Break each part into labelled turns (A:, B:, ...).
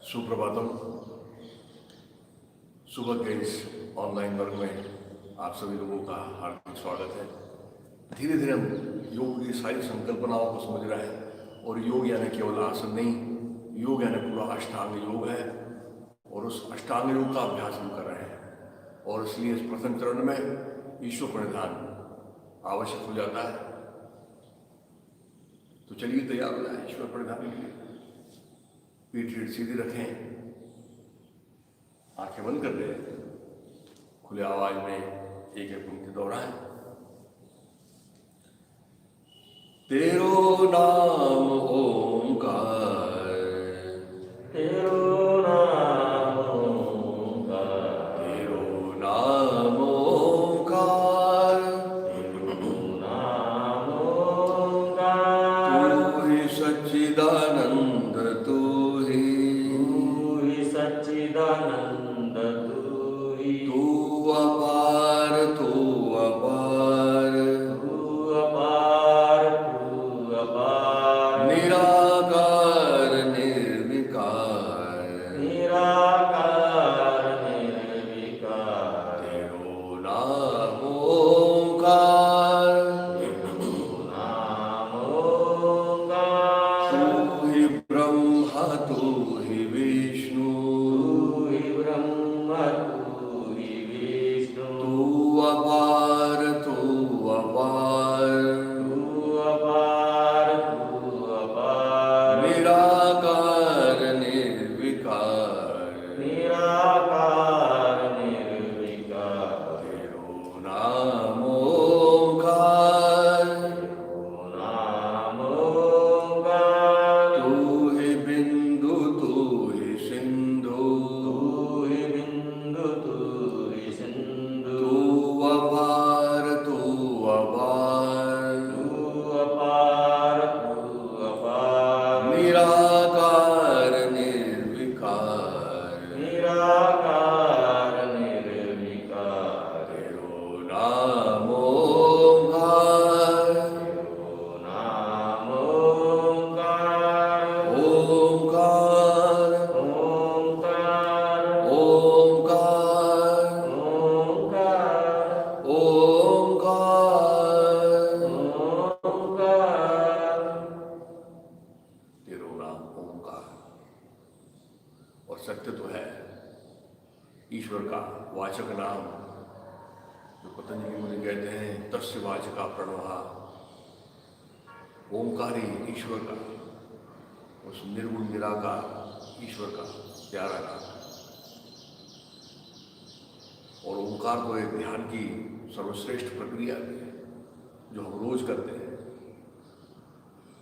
A: सुप्रभातम। सुबह के इस ऑनलाइन वर्ग में आप सभी लोगों का हार्दिक स्वागत है। धीरे धीरे हम योग की सारी संकल्पनाओं को समझ रहे हैं और योग यानी केवल आसन नहीं, योग यानी पूरा अष्टांग योग है और उस अष्टांग योग का अभ्यास हम कर रहे हैं और इसलिए इस प्रथम चरण में ईश्वर प्रणिधान आवश्यक हो जाता है। तो चलिए तैयार हो जाए ईश्वर प्रणिधान के लिए। पीठ सीधी रखें, आंखें बंद कर दें, खुले आवाज में एक एक पंक्ति दोहराएं। तेरो नाम ओंकार,
B: तेरो नाम ओंकार,
A: तेरो नाम ओंकार,
B: तेरो नाम ओंकार।
A: तू ही सच्चिदानंद, तू ही
B: सच्चिदानंद,
A: तू अपार, तू अपार,
B: तू अपार, तू अपार।
A: निराकार निर्विकार,
B: निराकार निर्विकार।
A: तेरो नाम ओंकार,
B: तेरो नाम ओंकार।
A: तू ही ब्रह्मा, तू ही विष्णु,
B: तू ही ब्रह्म, तू ही विष्णु।
A: तू अपार, तू अपार,
B: तू अपार, तू अपार।
A: निराकार निर्विकार,
B: निराकार निर्विकार।
A: तेरो नाम ओंकार,
B: तेरो नाम ओंकार।
A: तू ही बिंदु, तू ही सिंधु,
B: तू ही बिंदु, तू ही सिंधु।
A: तू अपार, तू अपार,
B: तू अपार, तू अपार।
A: निराकार निर्विकार,
B: निराकार निर्विकार।
A: तेरो नाम ओंकार,
B: तेरो नाम ओंकार।
A: ओंकार,
B: ओंकार,
A: ओंकार,
B: ओंकार,
A: ओंकार,
B: ओंकार।
A: तेरो नाम ओंकार। और सत्य तो है ईश्वर का वाचक नाम, जो पतंजलि मुनि कहते हैं तस्य वाचका प्रणवा, ओंकार ही ईश्वर का, उस निर्गुण निराकार ईश्वर का प्यारा नाम है। और ओंकार को एक ध्यान की सर्वश्रेष्ठ प्रक्रिया भी है जो हम रोज करते हैं।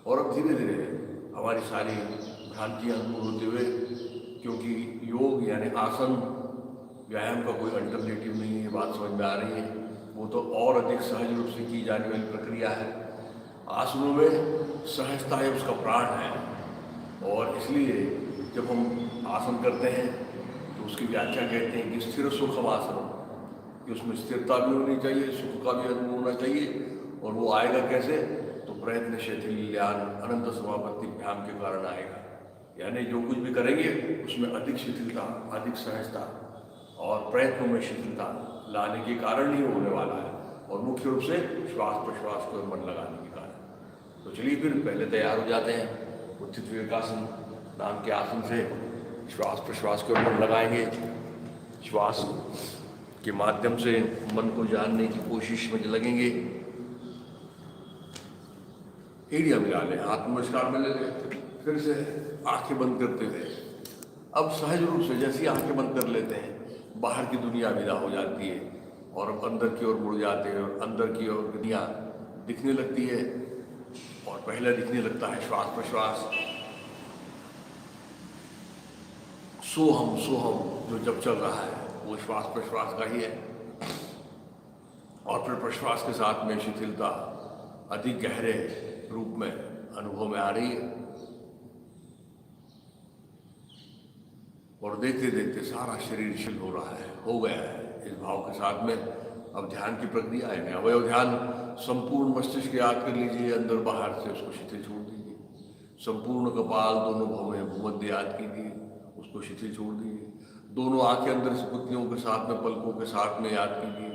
A: और अब धीरे धीरे हमारी सारी भ्रांतियां दूर होते हुए, क्योंकि योग यानी आसन व्यायाम का कोई अल्टरनेटिव नहीं है, बात समझ में आ रही है। वो तो और अधिक सहज रूप से की जाने वाली प्रक्रिया है। आसनों में सहजता है, उसका प्राण है। और इसलिए जब हम आसन करते हैं तो उसकी व्याख्या कहते हैं कि स्थिर सुखम आसन, कि उसमें स्थिरता भी होनी चाहिए, सुख का भी अनुभव होना चाहिए। और वो आएगा कैसे? तो प्रयत्न शिथिल्यान अनंत समापत्तिभ्याम के कारण आएगा। यानी जो कुछ भी करेंगे उसमें अधिक शिथिलता, अधिक सहजता और प्रयत्नों में शिथिलता लाने के कारण ही होने वाला है। और मुख्य रूप से श्वास प्रश्वास को मन लगाने के कारण। तो चलिए फिर पहले तैयार हो जाते हैं। उत्थित विवेकासन नाम के आसन से श्वास प्रश्वास को मन लगाएंगे। श्वास के माध्यम से मन को जानने की कोशिश में लगेंगे। एड़िया मिला लें, आत्मनमस्कार में ले लें। फिर से आंखें बंद करते हुए अब सहज रूप से जैसी आंखें बंद कर लेते हैं, बाहर की दुनिया विदा हो जाती है और अब अंदर की ओर मुड़ जाते हैं और अंदर की ओर दुनिया दिखने लगती है। और पहले दिखने लगता है श्वास प्रश्वास, सोहम सोहम जो जब चल रहा है वो श्वास प्रश्वास का ही है। और फिर प्रश्वास के साथ में शिथिलता अधिक गहरे रूप में अनुभव में आ रही है। और देखते देखते सारा शरीर शिथिल हो रहा है, हो गया है। इस भाव के साथ में अब ध्यान की प्रक्रिया है। अवयव ध्यान संपूर्ण मस्तिष्क याद कर लीजिए, अंदर बाहर से उसको शिथिल छोड़ दीजिए। संपूर्ण कपाल, दोनों भवें, भूमध्य याद कीजिए, उसको शिथिल छोड़ दीजिए। दोनों आंखें अंदर से पुतलियों के साथ में, पलकों के साथ में याद कीजिए,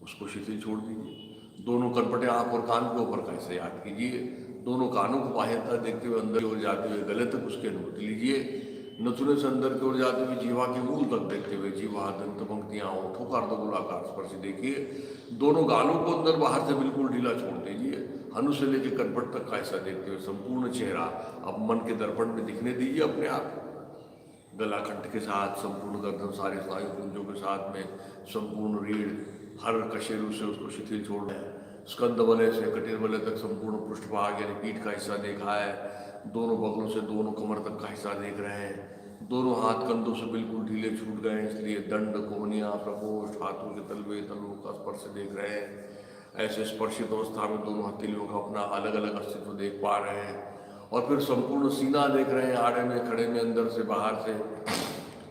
A: उसको शिथिल छोड़ दीजिए। दोनों कनपटे आंख और कान के ऊपर कैसे याद कीजिए। दोनों कानों को बाह्यता देखते हुए अंदर की ओर जाते हुए गले तक उसकी अनुभूति लीजिए। नथुने से अंदर की ओर जाते हुए जीवा के मूल तक देखते हुए जीवा, दंत पंक्तियां, ओठों का अर्धगोलाकार स्पर्श देखिए। दोनों गालों को अंदर बाहर से बिल्कुल ढीला छोड़ दीजिए। हनु से लेकर कनपट तक का ऐसा देखते हुए संपूर्ण चेहरा अब मन के दर्पण में दिखने दीजिए अपने आप। गला कंठ के साथ, संपूर्ण गर्दन, सारे स्नायु पुंजों के साथ में, संपूर्ण रीढ़, हर कशेरु से उसको शिथिल छोड़ रहे हैं। स्कंद वलय से कटिर वलय तक संपूर्ण पृष्ठभाग यानी पीठ का हिस्सा देखा है। दोनों बगलों से दोनों कमर तक का हिस्सा देख रहे हैं। दोनों हाथ कंधों से बिल्कुल ढीले छूट गए, इसलिए दंड, कोहनियां, प्रकोष्ठ, हाथों के तलवे, तलवों का स्पर्श देख रहे हैं। ऐसे स्पर्शित अवस्था में दोनों हथेलियों का अपना अलग अलग अस्तित्व देख पा रहे हैं। और फिर संपूर्ण सीना देख रहे हैं, आड़े में, खड़े में, अंदर से, बाहर से,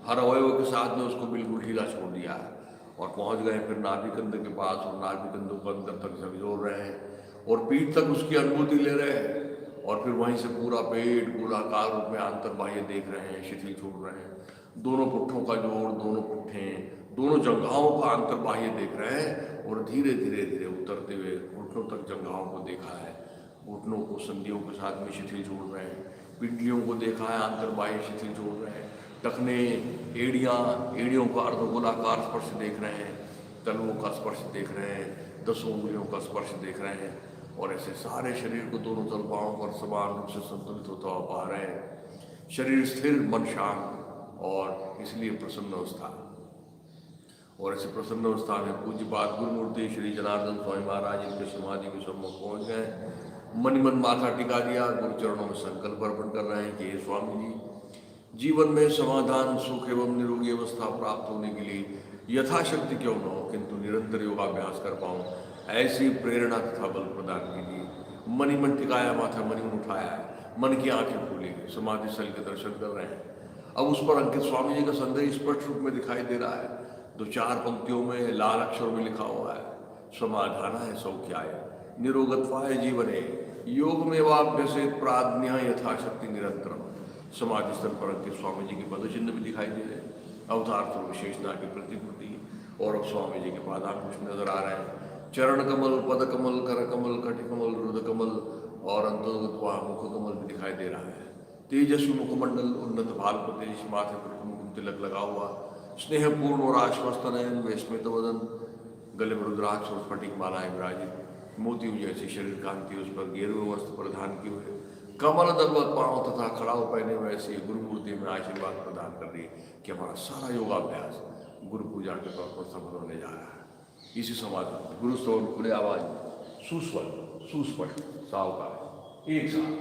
A: हर अवयव के साथ में उसको बिल्कुल ढीला छोड़ दिया है। और पहुंच गए फिर नाभि कंध के पास, और नाभि कंधों को अंदर तक झकझोर रहे हैं और पीठ तक उसकी अनुभूति ले रहे हैं। और फिर वहीं से पूरा पेट गोलाकार रूप में आंतर बाह्य देख रहे हैं, शिथिल छोड़ रहे हैं। दोनों पुट्ठों का जोड़, दोनों पुट्ठें, दोनों जंघाओं का आंतर बाह्य देख रहे हैं। और धीरे धीरे धीरे उतरते हुए घुटनों तक जंघाओं को देखा है। घुटनों को संधियों के साथ में शिथिल छोड़ रहे हैं। पिंडलियों को देखा है, आंतर बाह्य शिथिल छोड़ रहे हैं। टखने, एड़ियों का अर्धगोलाकार स्पर्श देख रहे हैं। तलवों का स्पर्श देख रहे हैं। 10 उंगलियों का स्पर्श देख रहे हैं। और ऐसे सारे शरीर को दोनों तलवाओं पर समान रूप से संतुलित होता हुआ पा रहे हैं। शरीर स्थिर, मन शांत और इसलिए प्रसन्न अवस्था। और ऐसे प्रसन्न अवस्था में पूज्य बात गुरुमूर्ति श्री जनार्दन स्वामी महाराज इनके समाधि के सम्मुख पहुंच गए। मन मन माथा टिका दिया, गुरु चरणों में संकल्प अर्पण कर रहे हैं कि हे स्वामी जी, जीवन में समाधान, सुख एवं निरोगी अवस्था प्राप्त होने के लिए यथाशक्ति क्यों न हो, किंतु निरंतर योगाभ्यास कर पाऊँ, ऐसी प्रेरणा तथा बल प्रदान कीजिए। मन ही मन टिकाया, माथा मन ही मन उठाया है, मन की आंखें खोली, समाधि स्थल के दर्शन कर रहे हैं। अब उस पर अंकित स्वामी जी का संदेश स्पष्ट रूप में दिखाई दे रहा है। 2-4 पंक्तियों में लाल अक्षर में लिखा हुआ है, समाधान है सौख्याय, निरोगत्वाय जीवने, योग में वाभ्यसेत प्राज्ञा यथाशक्ति निरंतरम। समाधि स्थल पर अंकित स्वामी जी के पद चिन्ह भी दिखाई दे रहे हैं, अवतार तो विशेषता की प्रतिकृति। और अब स्वामी जी के पादांकुश नजर आ रहे हैं। चरण कमल, पद कमल, कर कमल, कटि कमल, रुद्र कमल और अंतर्गत मुख कमल भी दिखाई दे रहा है। तेजस्वी मुखमंडल, उन्नत भाल प्रदेश, माथे पर कुमकुम तिलक लगा हुआ, स्नेहपूर्ण और आश्वस्त नयन, स्मित वदन, गले में रुद्राक्ष और स्फटिक मालाएं विराजित, मोतियों जैसी शरीर कांति, उस पर गेरुए वस्त्र परिधान किए हुए, कमल दलवत पांव तथा खड़ाव पहने हुए ऐसी गुरु मूर्ति में आशीर्वाद प्रदान कर रही है कि हमारा सारा योगाभ्यास गुरु पूजा के तौर पर सफल होने जा रहा है। इसी समाधान गुरु स्तोत्र खुले आवाज, सुस्वर, सुस्पष्ट, सावकाश, एक साथ।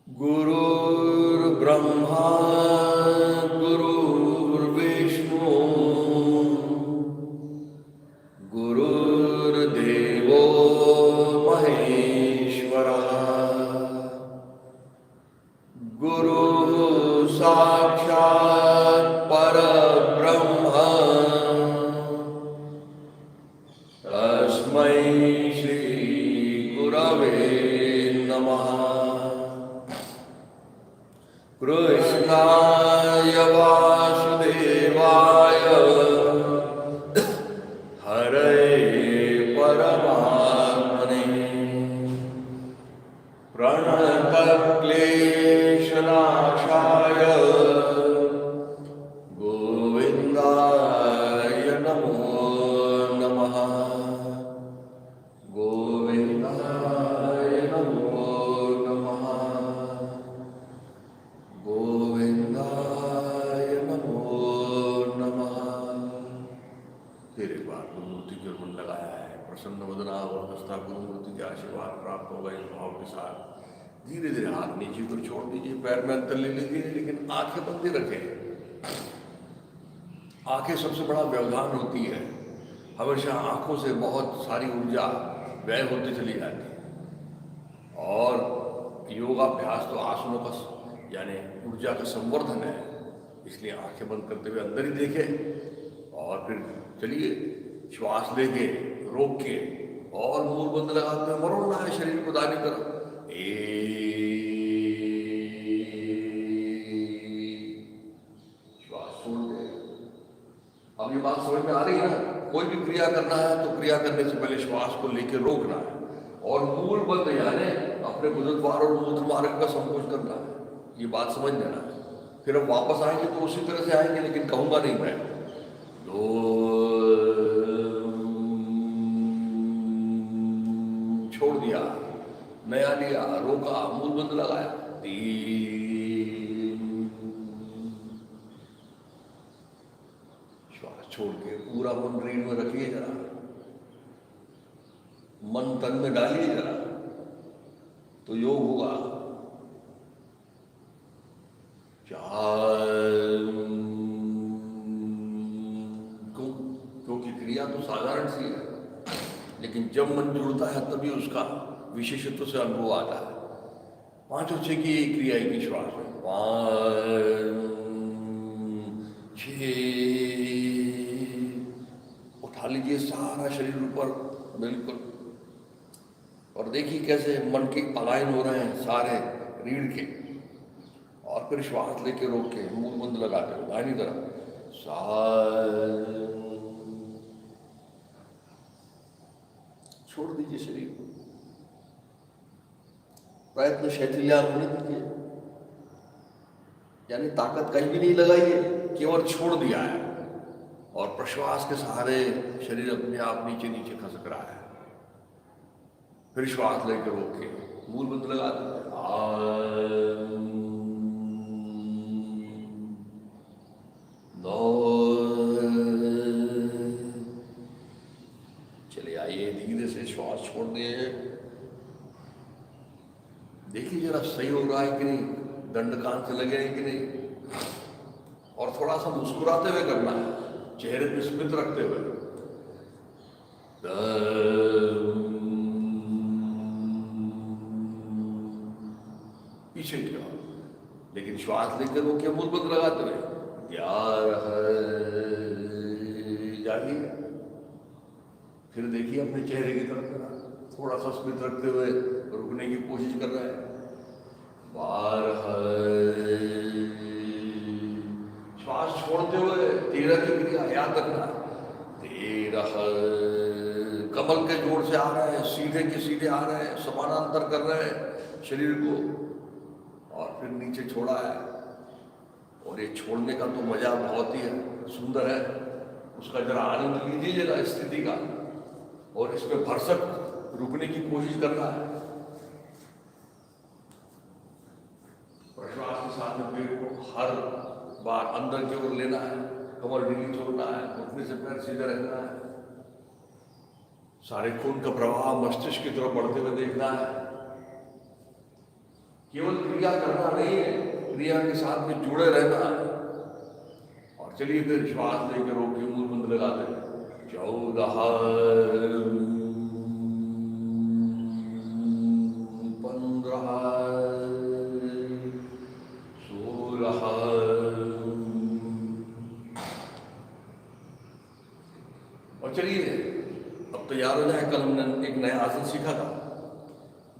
A: गुरुर्ब्रह्मा गुरुर्विष्णु गुरुर्देवो महेश्वरः गुरुः साक्षात् परब्रह्म तस्मै श्री गुरवे नमः। कृष्णाय वासुदेवाय हरे परमात्मने प्रणतक्लेशनाशाय गोविन्दाय नमो नमः। गोविन्दाय नमो नमः। गोविन्दाय नमो नमः। फिर एक बार गुरुमूर्ति के मन लगाया है, प्रसन्न वदना वर्गस्था गुरुमूर्ति के आशीर्वाद प्राप्त होगा। इस भाव के साथ धीरे धीरे हाथ नीचे को छोड़ दीजिए, पैर में अंतर ले लीजिए, लेकिन आंखें बंद रखें। आंखें सबसे बड़ा व्यवधान होती है, हमेशा आंखों से बहुत सारी ऊर्जा व्यय होती चली जाती है। और योगाभ्यास तो आसनों का यानी ऊर्जा का संवर्धन है, इसलिए आंखें बंद करते हुए अंदर ही देखें और फिर चलिए श्वास लेके, रोक के और मुंह बंद लगाते हुए मरोड़ना है शरीर को दाहिनी तरफ। बात समझ में आ रही है ना? कोई भी क्रिया करना है तो क्रिया करने से पहले श्वास को लेकर रोकना है और मूल बंद यानी अपने गुदद्वार और मूत्र मार्ग का संकोच करना है। ये बात समझ लेना है। फिर हम वापस आएंगे तो उसी तरह से आएंगे, लेकिन कहूंगा नहीं मैं छोड़ दिया, नया लिया, रोका, मूल बंद लगाया, श्वास छोड़ के पूरा मन रीढ़ में रखिए, जरा मन तन में डालिए जरा, तो योग होगा। क्योंकि क्रिया तो साधारण सी है, लेकिन जब मन जुड़ता है तभी उसका विशेषत्व से अनुभव आता है। 5 और 6 की एक क्रिया की श्वास है। 5 6 उठा लीजिए सारा शरीर ऊपर बिल्कुल, और देखिए कैसे मन के अलाइन हो रहे हैं सारे रीढ़ के, और फिर श्वास लेके रोक के मूल बंद लगाते हो दाहिनी तरफ। छोड़ दीजिए शरीर को, प्रयत्न शैथिल्यांग होने दीजिए, यानी ताकत कहीं भी नहीं लगाइए, केवल छोड़ दिया है और प्रश्वास के सहारे शरीर अपने आप नीचे नीचे खसक रहा है। फिर श्वास लेकर रोक के मूल बंद लगा देते। चलिए आइए धीरे से श्वास छोड़ दिए। देखिए जरा सही हो रहा है कि नहीं, दंड कान से लगे हैं कि नहीं, और थोड़ा सा मुस्कुराते हुए करना है, चेहरे पे स्मित रखते हुए। पीछे की ओर, लेकिन श्वास लेकर वो क्या मूल बंद लगाते हुए 11 जाइए। फिर देखिए अपने चेहरे की तरफ थोड़ा सा स्मित रखते हुए रुकने की कोशिश कर रहा है। 12 श्वास छोड़ते हुए 13 की क्रिया याद रखना। 13 कमल के जोड़ से आ रहे हैं, सीधे के सीधे आ रहे हैं, समानांतर कर रहे हैं शरीर को, और फिर नीचे छोड़ा है। और ये छोड़ने का तो मजा बहुत ही है, सुंदर है, उसका जरा आनंद लीजिए जरा स्थिति का, और इसमें भरसक रुकने की कोशिश करना है। प्रश्वास के साथ में पेट को हर बार अंदर की ओर लेना है, कमर ढीली छोड़ना है, घुटने से पैर सीधे रखना है, सारे खून का प्रवाह मस्तिष्क की तरफ बढ़ते हुए देखना है। केवल क्रिया करना नहीं है, क्रिया के साथ में जुड़े रहना है। और चलिए फिर श्वास लेकर रोके मूल बंद लगा दें। 14 15 16 और चलिए अब तैयार हो जाए। कल हमने एक नया आसन सीखा था,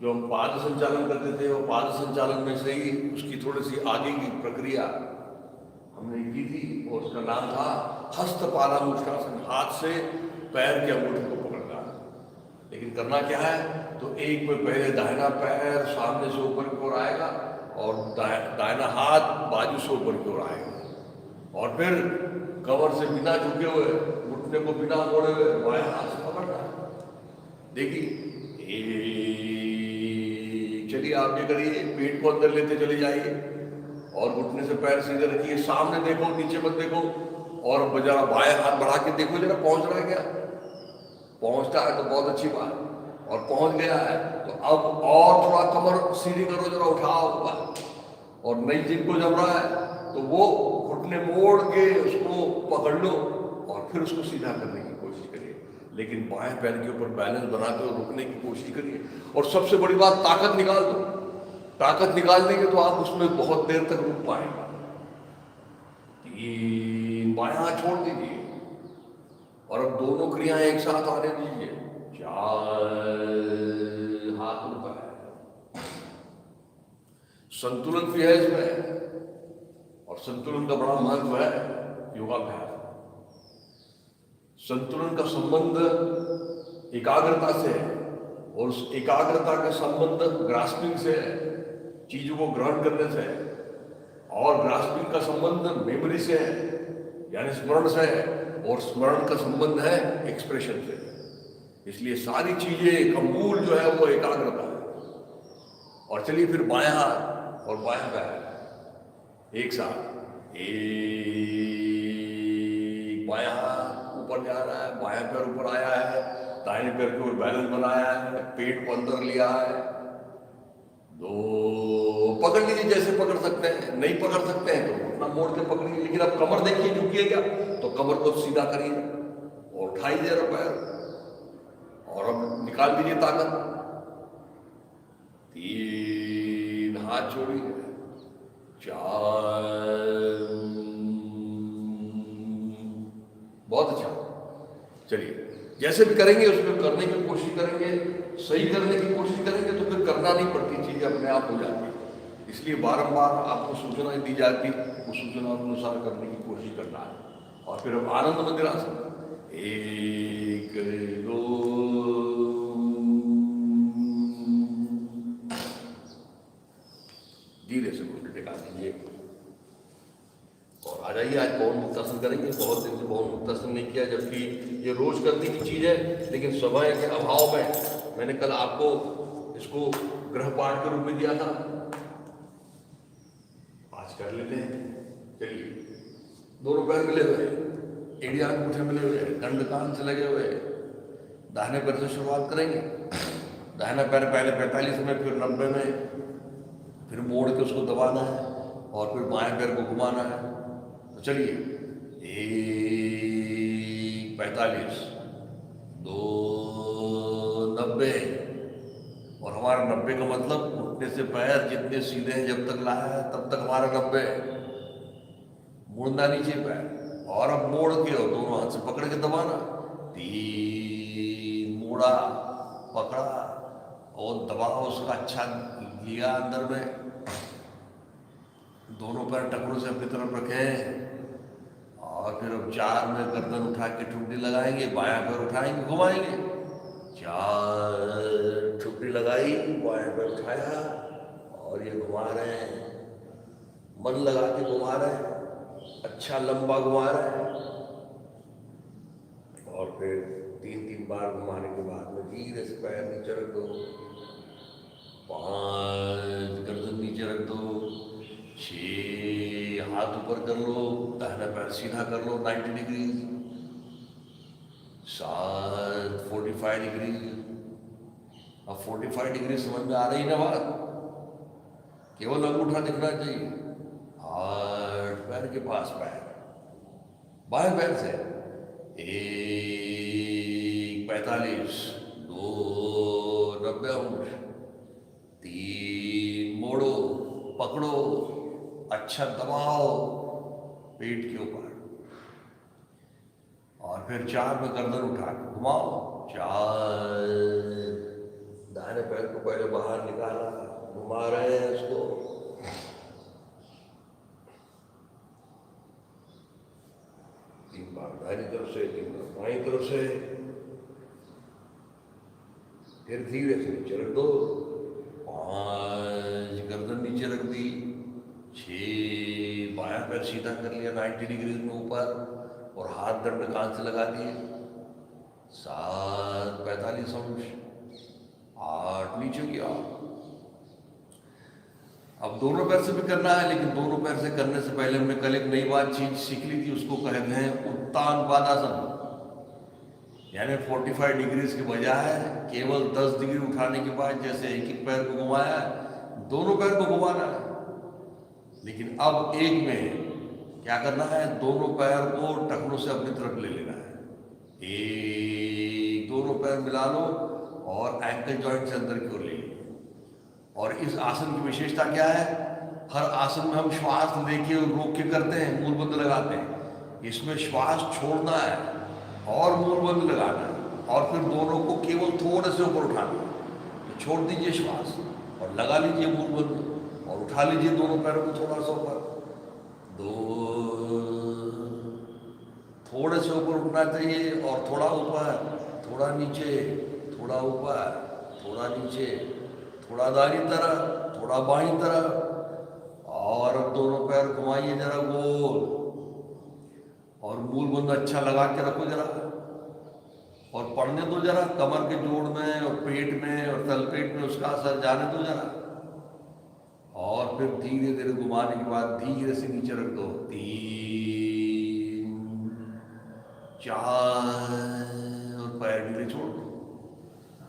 A: जो हम पाद संचालन करते थे, और पाद संचालन में से ही उसकी थोड़ी सी आगे की प्रक्रिया हमने की थी, और उसका नाम था हस्तपादामुष्टासन, हाथ से पैर के अंगूठे को पकड़ना। लेकिन करना क्या है, तो एक में पहले दाहिना पैर सामने से ऊपर की ओर आएगा, और दाहिना हाथ बाजू से ऊपर की ओर आएगा, और फिर कमर से बिना झुके हुए, घुटने को बिना मोड़े हुए बाएं हाथ से पकड़ना है। देखिए चलिए आप ये करिए, पेट को अंदर लेते चले जाइए, और घुटने से पैर सीधे रखिए, सामने देखो नीचे मत देखो, और जरा बाएं हाथ बढ़ा के देखो जरा पहुंच रहा है क्या। पहुंचता है तो बहुत अच्छी बात, और पहुंच गया है तो अब और थोड़ा कमर सीधी करो, जरा उठाओ ऊपर, और नहीं जिनको जम रहा है तो वो घुटने मोड़ के उसको पकड़ लो, और फिर उसको सीधा करने की कोशिश करिए। लेकिन बाएं पैर के ऊपर बैलेंस बनाते हुए रुकने की कोशिश करिए, और सबसे बड़ी बात ताकत निकाल दो। ताकत निकाल देंगे तो आप उसमें बहुत देर तक रुक पाएंगे। 3 बाएं हाथ छोड़ दीजिए, और अब दोनों क्रियाएं एक साथ आने दीजिए। 4 हाथ ऊपर है, संतुलन भी है इसमें, और संतुलन का बड़ा महत्व है योगाभ्यास। संतुलन का संबंध एकाग्रता से है और उस एकाग्रता का संबंध ग्रास्पिंग से है, चीजों को ग्रहण करने से है, और ग्रास्पिंग का संबंध मेमोरी से है यानी स्मरण से है, और स्मरण का संबंध है एक्सप्रेशन से। इसलिए सारी चीजें का मूल जो है वो एकाग्रता है। और चलिए फिर बायां हाथ और बायां पैर एक साथ, एक बायां हाथ ऊपर जा रहा है, बायां पैर ऊपर आया है, दाहिने पैर के ऊपर बैलेंस बनाया है, पेट को अंदर लिया है, दो पकड़ लीजिए जैसे पकड़ सकते हैं, नहीं पकड़ सकते हैं तो अपना मोड़ के पकड़िए, लेकिन अब कमर देखिए झुकिए क्या, तो कमर को सीधा करिए और उठाइए जरा पैर और अब निकाल दीजिए ताकत। 3 हाथ छोड़िए, 4, बहुत अच्छा। चलिए जैसे भी करेंगे उसमें करने की कोशिश करेंगे, सही करने की कोशिश करेंगे तो फिर करना नहीं पड़ती, चीजें अपने आप हो जाती है। इसलिए बारंबार आपको सूचनाएं दी जाती, उस सूचना के अनुसार करने की कोशिश करना है। और फिर अब आनंद मुद्रासन, 1 2 धीरे से घुटने टिका दीजिए और आ जाइए। आज पवन मुक्तासन करेंगे, बहुत दिन से पवन मुक्तासन नहीं किया, जबकि ये रोज करने की चीज है, लेकिन समय के अभाव में मैंने कल आपको इसको ग्रह पाठ के रूप में दिया था, आज कर लेते हैं। चलिए, दोनों पैर मिले हुए, एड़ियां अंगूठे मिले हुए, दंड कान से लगे हुए, दाहिने पैर से शुरुआत करेंगे। दाहिना पैर पहले 45 में, फिर 90 में, फिर मोड़ के उसको दबाना है और फिर बाएं पैर को घुमाना है। तो चलिए, 1 45 2 90, और हमारा 90 का मतलब घुटने से पैर जितने सीधे हैं जब तक लाया है तब तक हमारा 90, मुड़ना नीचे पैर, और अब मोड़ के और दोनों हाथ से पकड़ के दबाना। 3 मोड़ा, पकड़ा और दबाओ, उसका अच्छा लिया अंदर में। दोनों पैर टखनों से अपनी तरफ रखें और फिर अब 4 में गर्दन उठा के ठुड्डी लगाएंगे, बायां पैर उठाएंगे, घुमाएंगे। 4 ठुड्डी लगाई, बायां पैर उठाया और ये घुमा रहे हैं, मन लगा के घुमा रहे हैं, अच्छा लंबा घुमा रहे हैं। और फिर 3 बार घुमाने के बाद में धीरे से पैर नीचे रख दो, 5 गर्दन नीचे रख दो, 6 हाथ ऊपर कर लो, दाहिना पैर सीधा कर लो 90 डिग्री, 7 45 डिग्री। अब 45 डिग्री समझ में आ रही ना बात, केवल अंगूठा दिखना चाहिए। 8 पैर के पास पैर, बाएं पैर से 1 45 2 90 अंश, 3 मोड़ो, पकड़ो, अच्छा दबाओ पेट के ऊपर, और फिर 4 में गर्दन उठा के घुमाओ। 4 दाहिने पैर को पहले बाहर निकाला, घुमा रहे हैं इसको, दाहिनी तरफ से, 3 बार बाईं तरफ से, फिर धीरे से नीचे रख दो, 5 गर्दन नीचे रख दी, 6 बायां पैर सीधा कर लिया 90 डिग्री में ऊपर और हाथ दंड कान से लगा दिए, 7 45 अंश, 8 नीचे किया। अब दोनों पैर से भी करना है, लेकिन दोनों पैर से करने से पहले हमने कल एक नई बात चीज सीख ली थी, उसको कहते हैं उत्तान पादासन, यानी 45 डिग्री के बजाय केवल 10 डिग्री उठाने के बाद जैसे एक पैर को घुमाया, दोनों पैर को घुमाना है। लेकिन अब एक में क्या करना है, दोनों पैर को टखनों से अपनी तरफ ले लेना है। एक, दोनों पैर मिला लो और एंकल जॉइंट से अंदर की ओर ले लो। और इस आसन की विशेषता क्या है, हर आसन में हम श्वास लेके और रोक के करते हैं, मूलबंध लगाते हैं। इसमें श्वास छोड़ना है और मूलबंध लगाना है, और फिर दोनों को केवल थोड़े से ऊपर उठाना है। तो छोड़ दीजिए श्वास और लगा लीजिए मूलबंध और उठा लीजिए दोनों पैरों को थोड़ा सा ऊपर, 2, थोड़े से ऊपर उठना चाहिए और थोड़ा ऊपर, थोड़ा नीचे, थोड़ा ऊपर, थोड़ा नीचे, थोड़ा दाहिनी तरफ, थोड़ा बाईं तरफ। और अब दोनों पैर घुमाइए जरा गोल, और मूल बंद अच्छा लगा के रखो जरा, और पढ़ने दो जरा, कमर के जोड़ में और पेट में और तलपेट में उसका असर जाने दो जरा। और फिर धीरे धीरे घुमाने के बाद धीरे से नीचे रख दो। 3 4 और पैर ढीले छोड़ दो।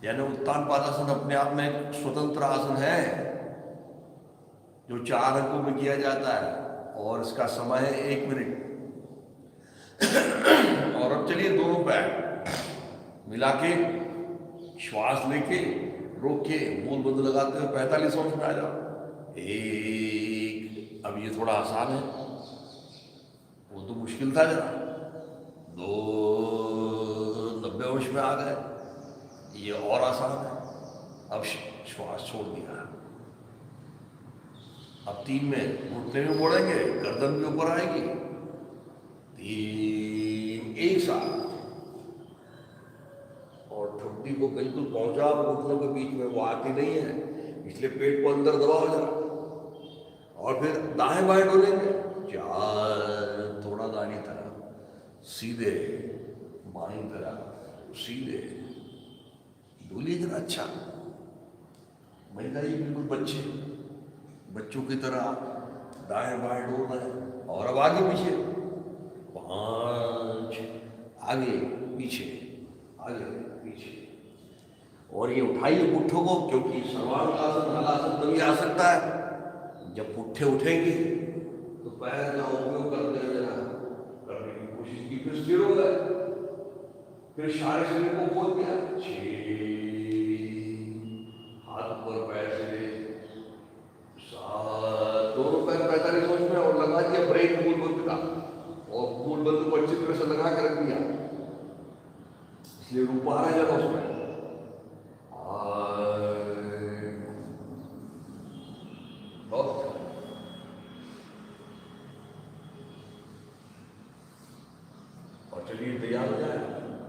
A: यानी उत्तान पादासन अपने आप में एक स्वतंत्र आसन है जो 4 अंकों में किया जाता है, और इसका समय है 1 मिनट। और अब चलिए दोनों पैर मिला के श्वास लेके रोक के मूल बंद लगाते हुए 45 अंश में आ जाओ। 1, अब ये थोड़ा आसान है, वो तो मुश्किल था जरा। 2, 90 अंश में आ गए, ये और आसान है। अब श्वास छोड़ दिया। अब 3 में घुटने में मोड़ेंगे, गर्दन भी ऊपर आएगी। 3, एक साथ, और ठुड्डी को बिल्कुल पहुंचा घुटनों के बीच में, वो आती नहीं है, इसलिए पेट को अंदर दबाओ जरा। और फिर दाएं बाएं डोलेंगे। 4, थोड़ा दाहिनी तरफ, सीधे, बाईं तरफ, सीधे डोलिए जरा। अच्छा, महिला जी बिल्कुल बच्चों की तरह दाएं बाएं डोल रहे हैं। और अब आगे पीछे, 5, आगे पीछे, आगे पीछे। और ये उठाइए पुट्ठों को, क्योंकि सर्वांगासन हलासन तभी आ सकता है जब पुट्ठे उठेंगे। तो पैर का उपयोग करते हुए करने की कोशिश की, फिर स्थिर हो गए, फिर सारे शरीर को खोल दिया। 6, हाथ ऊपर पैर से 7, दोनों पैर 45 अंश में, और लगा दिया ब्रेक मूल बंद का, और मूल बंद को अच्छी तरह से लगा के रख दिया, इसलिए रूप आ रहा है जरा उसमें। और चलिए तैयार हो जाए।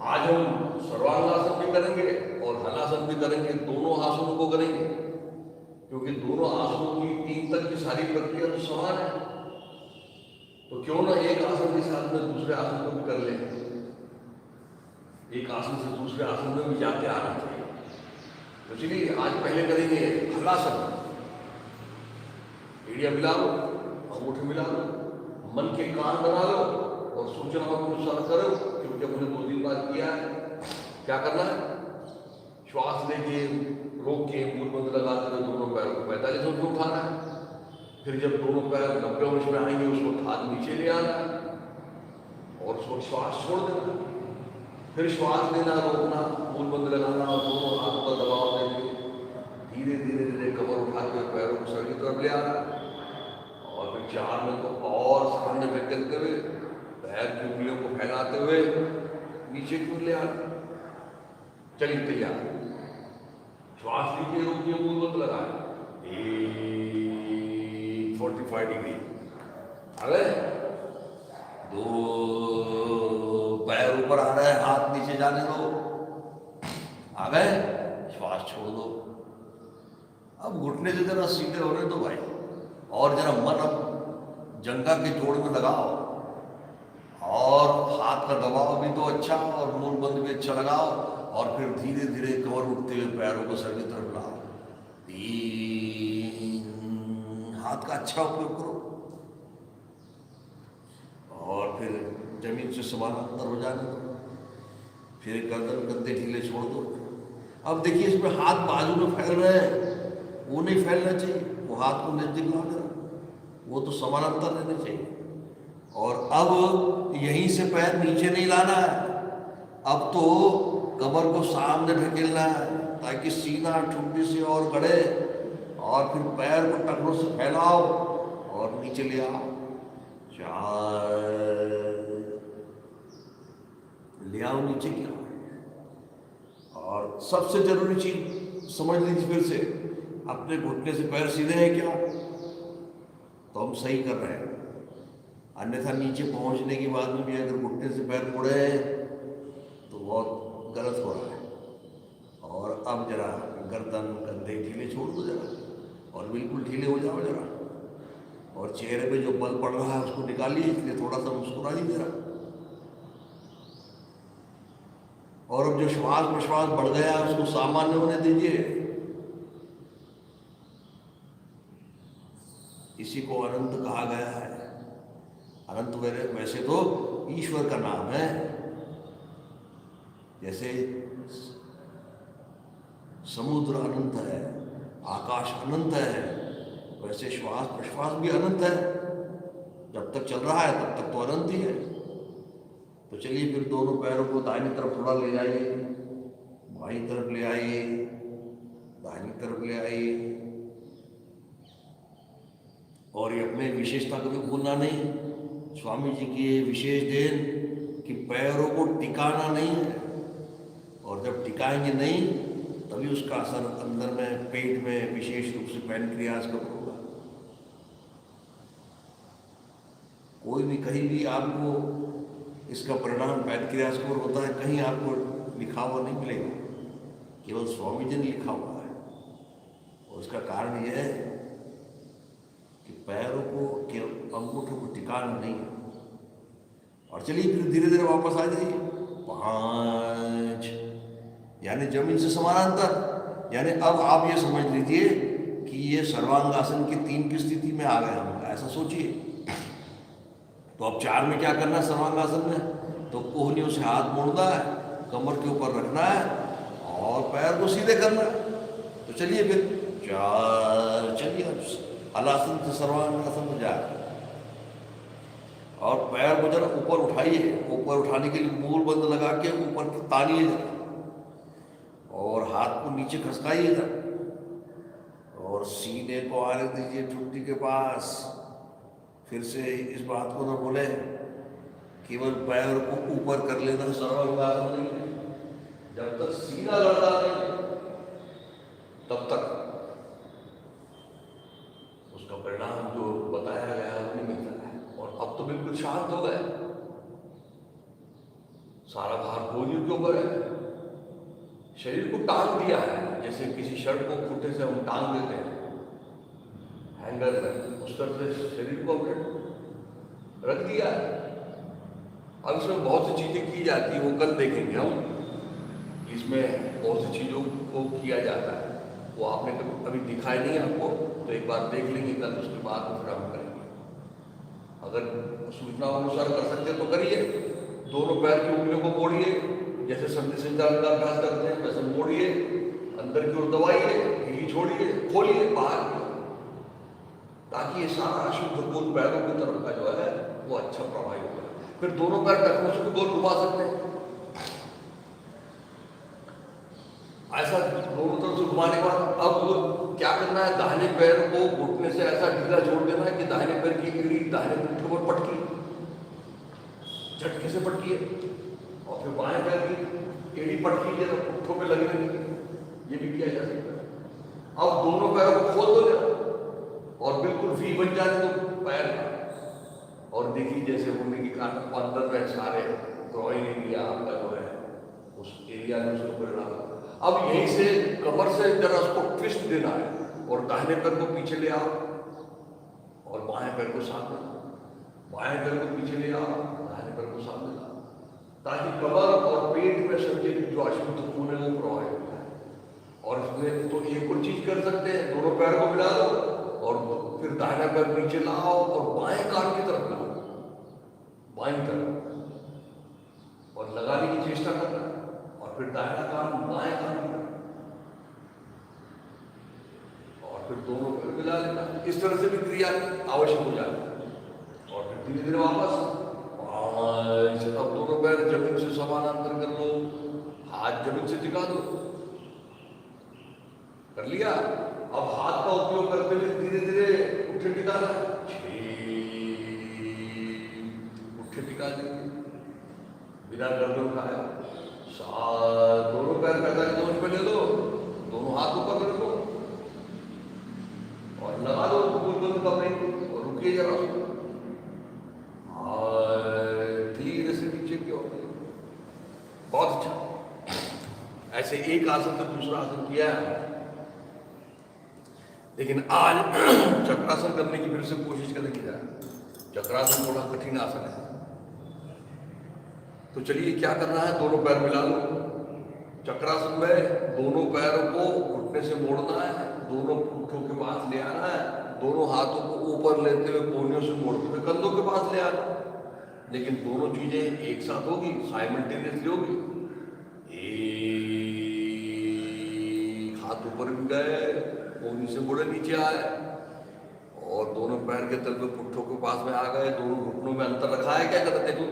A: आज हम सर्वांगासन भी करेंगे और हलासन भी करेंगे, दोनों आसनों को करेंगे, क्योंकि दोनों आसनों की 3 तक की सारी प्रक्रिया तो समान है। तो क्यों ना एक आसन के साथ में दूसरे आसन को भी कर लें, एक आसन से दूसरे आसन में भी जाके आना चाहिए। तो चलिए आज पहले करेंगे हलासन। एड़िया मिला लो, अंगूठे मिला लो, मन के कान बना लो और सूचनाओं को अनुसार करो, क्योंकि हमने 2 दिन बाद किया है। क्या करना है? श्वास लेके रोक के मूल बंद लगाते हुए दोनों पैरों को 45 अंश उठाना है। फिर जब दोनों पैर 90 अंश में आएंगे, उसको हाथ नीचे ले आना है और उसको श्वास छोड़ देना। फिर श्वास लेना, रोकना, मूल बंद लगाना और दोनों हाथों पर दबाव देके धीरे धीरे धीरे कमर उठा के पैरों को सर की तरफ ले आना। और फिर 4 में तो और सामने धकेलते हुए पैर की उंगलियों को फैलाते हुए नीचे की ओर ले आना। चलिए तैयार, श्वास लीजिए, रोकिए, मूल बंद लगाए। 45 डिग्री आ गए। 2, पैर ऊपर आ रहा है, हाथ नीचे जाने दो, आ गए। श्वास छोड़ दो। अब घुटने से जरा सीधे होने दो भाई, और जरा मन अब जंघा के जोड़ में लगाओ, और हाथ का दबाव भी तो अच्छा, और मूल बंद भी अच्छा लगाओ, और फिर धीरे धीरे कमर उठते हुए पैरों को सर की तरफ लाओ। 3, हाथ का अच्छा उपयोग करो, और फिर जमीन से समानांतर हो जाने दो। फिर गर्दन कंधे ढीले छोड़ दो। अब देखिए इसमें हाथ बाजू में फैल रहे हैं, वो नहीं फैलना चाहिए, वो हाथ को नजदीक ला देना, वो तो समानांतर रहने चाहिए। और अब यहीं से पैर नीचे नहीं लाना है, अब तो कमर को सामने ढकेलना है ताकि सीना ठुड्डी से और गड़े, और फिर पैर को टखनों से फैलाओ और नीचे ले आओ। 4, ले आओ नीचे की ओर। और सबसे जरूरी चीज समझ लीजिए फिर से, अपने घुटने से पैर सीधे हैं क्या, तो हम सही कर रहे हैं। अन्यथा नीचे पहुंचने के बाद में भी अगर घुटने से पैर मुड़े तो बहुत गलत हो रहा है। और अब जरा गर्दन कंधे ढीले छोड़ दो जरा, और बिल्कुल ढीले हो जाओ जरा, और चेहरे पे जो बल पड़ रहा है उसको निकालिए, इसलिए थोड़ा सा मुस्कुराइए जरा। और अब जो श्वास प्रश्वास बढ़ गया उसको सामान्य होने दीजिए। इसी को अनंत कहा गया है। अनंत वैसे तो ईश्वर का नाम है। जैसे समुद्र अनंत है, आकाश अनंत है, वैसे श्वास प्रश्वास भी अनंत है। जब तक चल रहा है तब तक तो अनंत ही है। तो चलिए फिर दोनों पैरों को दाहिनी तरफ थोड़ा ले जाइए, बाईं तरफ ले आइए, दाहिनी तरफ ले आइए। और ये अपने विशेषता कभी भूलना नहीं। स्वामी जी की ये विशेष देन कि पैरों को टिकाना नहीं है, और जब टिकाएंगे नहीं तभी उसका असर अंदर में पेट में विशेष रूप से पैनक्रियाज का होगा। कोई भी कहीं भी आपको इसका परिणाम पैनक्रियाज को होता है, कहीं आपको लिखा हुआ नहीं मिलेगा, केवल स्वामी जी ने लिखा हुआ है। और उसका कारण यह है कि पैरों को केवल अंगूठों को टिकाना नहीं है। और चलिए फिर धीरे धीरे वापस आ जाइए। 5 यानी जमीन से समानांतर। यानी अब आप ये समझ लीजिए कि ये सर्वांगासन की 3 की स्थिति में आ गए हम, ऐसा सोचिए। तो अब 4 में क्या करना है सर्वांगासन में? तो कोहनियों से हाथ मोड़ना है, कमर के ऊपर रखना है और पैर को सीधे करना है। तो चलिए फिर 4, चलिए हलासन से सर्वांगासन में जाए। और पैर को जरा ऊपर उठाइए। ऊपर उठाने के लिए मूल बंद लगा के ऊपर तानिए जरा, और हाथ को नीचे खसकाइए जरा, और सीने को आने दीजिए ठुड्डी के पास। फिर से इस बात को न बोले, केवल पैर को ऊपर कर लेना सर्वांगासन नहीं। जब तक सीना लड़ता नहीं तब तक उसका परिणाम जो बताया गया है नहीं मिलता है। और अब तो बिल्कुल शांत हो गए, सारा भार कोहनियों के ऊपर है। शरीर को टांग दिया है, जैसे किसी शर्ट को खूंटे से हम टांग देते हैं हैंगर में, उस तरह से शरीर को हमने रख दिया है। अब इसमें बहुत सी चीजें की जाती है, वो कल देखेंगे हम। इसमें बहुत सी चीजों को किया जाता है, वो आपने कभी दिखाई नहीं आपको, तो एक बार देख लेंगे कल, उसके बाद फिर हम करेंगे। अगर सूचना अनुसार कर सकते तो करिए। दोनों पैर की उंगलियों को मोड़िए, जैसे संधि संचालन का अभ्यास करते हैं वैसे मोड़िए, अंदर की ओर दबाइए, ढीली छोड़िए, खोलिए बाहर, ताकि ये सारा अशुद्ध खून पैरों की तरफ का जो है वो अच्छा प्रभावित होगा। फिर दोनों पैर टखनों से भी गोल घुमा सकते हैं। ऐसा दोनों तरफ से घुमाने के बाद अब क्या करना है, दाहिने पैर को घुटने से ऐसा ढीला छोड़ देना है कि दाहिने पैर की एड़ी दाहिने पुट्ठे पर पटकी, झटके से पटकी है। और फिर बाएं पैर की एड़ी पटकी जैसे पुट्ठों पे लगने लगी, ये भी किया जा सकता है। अब दोनों पैरों को खोल दो जरा, और बिल्कुल वी बन जाने दो पैर का। और देखिए जैसे मुंडी की कान अंदर में सारे ग्रोइन एरिया आपका जो है उस एरिया में उसको परिणाम। अब यहीं से कमर से जरा उसको ट्विस्ट देना है, और दाहिने पैर को पीछे ले आओ और बाएं पैर को सामने लाओ, बाएं पैर को पीछे ले आओ, दाहिने पैर को सामने लाओ, ताकि कमर और पेट में संचरित जो अशुद्ध खून है वो प्रभावित होता है। और इसमें तो एक और चीज कर सकते हैं, दोनों पैर को मिला दो और फिर दाहिना पैर नीचे लाओ और बाएं कान की तरफ लाओ, बाएं तरफ, और लगाने की चेष्टा करना, और फिर दाहिना कान बाएं कान की तरफ, और फिर दोनों पैर मिला लेना। इस तरह से भी क्रिया आवश्यक हो जाती है। और फिर धीरे धीरे वापस अब दोनों पैर जमीन से समानांतर कर लो, हाथ जमीन से टिका दो, कर लिया। अब हाथ का उपयोग करते हुए धीरे धीरे उठे टिकाना, उठे टिका देंगे बिना गर्दन उठाए। दोनों पैर पैदा की दोनों पे ले लो, दोनों हाथ ऊपर कर लो और लगा दो, बंद कर देंगे और रुकिए जरा। ऐसे एक आसन से दूसरा आसन किया है, लेकिन आज चक्रासन करने की फिर से कोशिश करेंगे जरा। चक्रासन थोड़ा कठिन आसन है, तो चलिए क्या करना है, दोनों पैर मिला लो। चक्रासन में दोनों पैरों को घुटने से मोड़ना है, दोनों पुट्ठों के पास ले आना है, दोनों हाथों को ऊपर लेते हुए कोहनियों से मोड़ते हुए कंधों के पास ले आना। लेकिन दोनों चीजें एक साथ होगी, साइमल्टेनियसली होगी। एक हाथ ऊपर भी गए, कोहनी से मुड़े नीचे आए, और दोनों पैर के तलवे पुट्ठों के पास में आ गए, दोनों घुटनों में अंतर रखा है क्या करते हैं।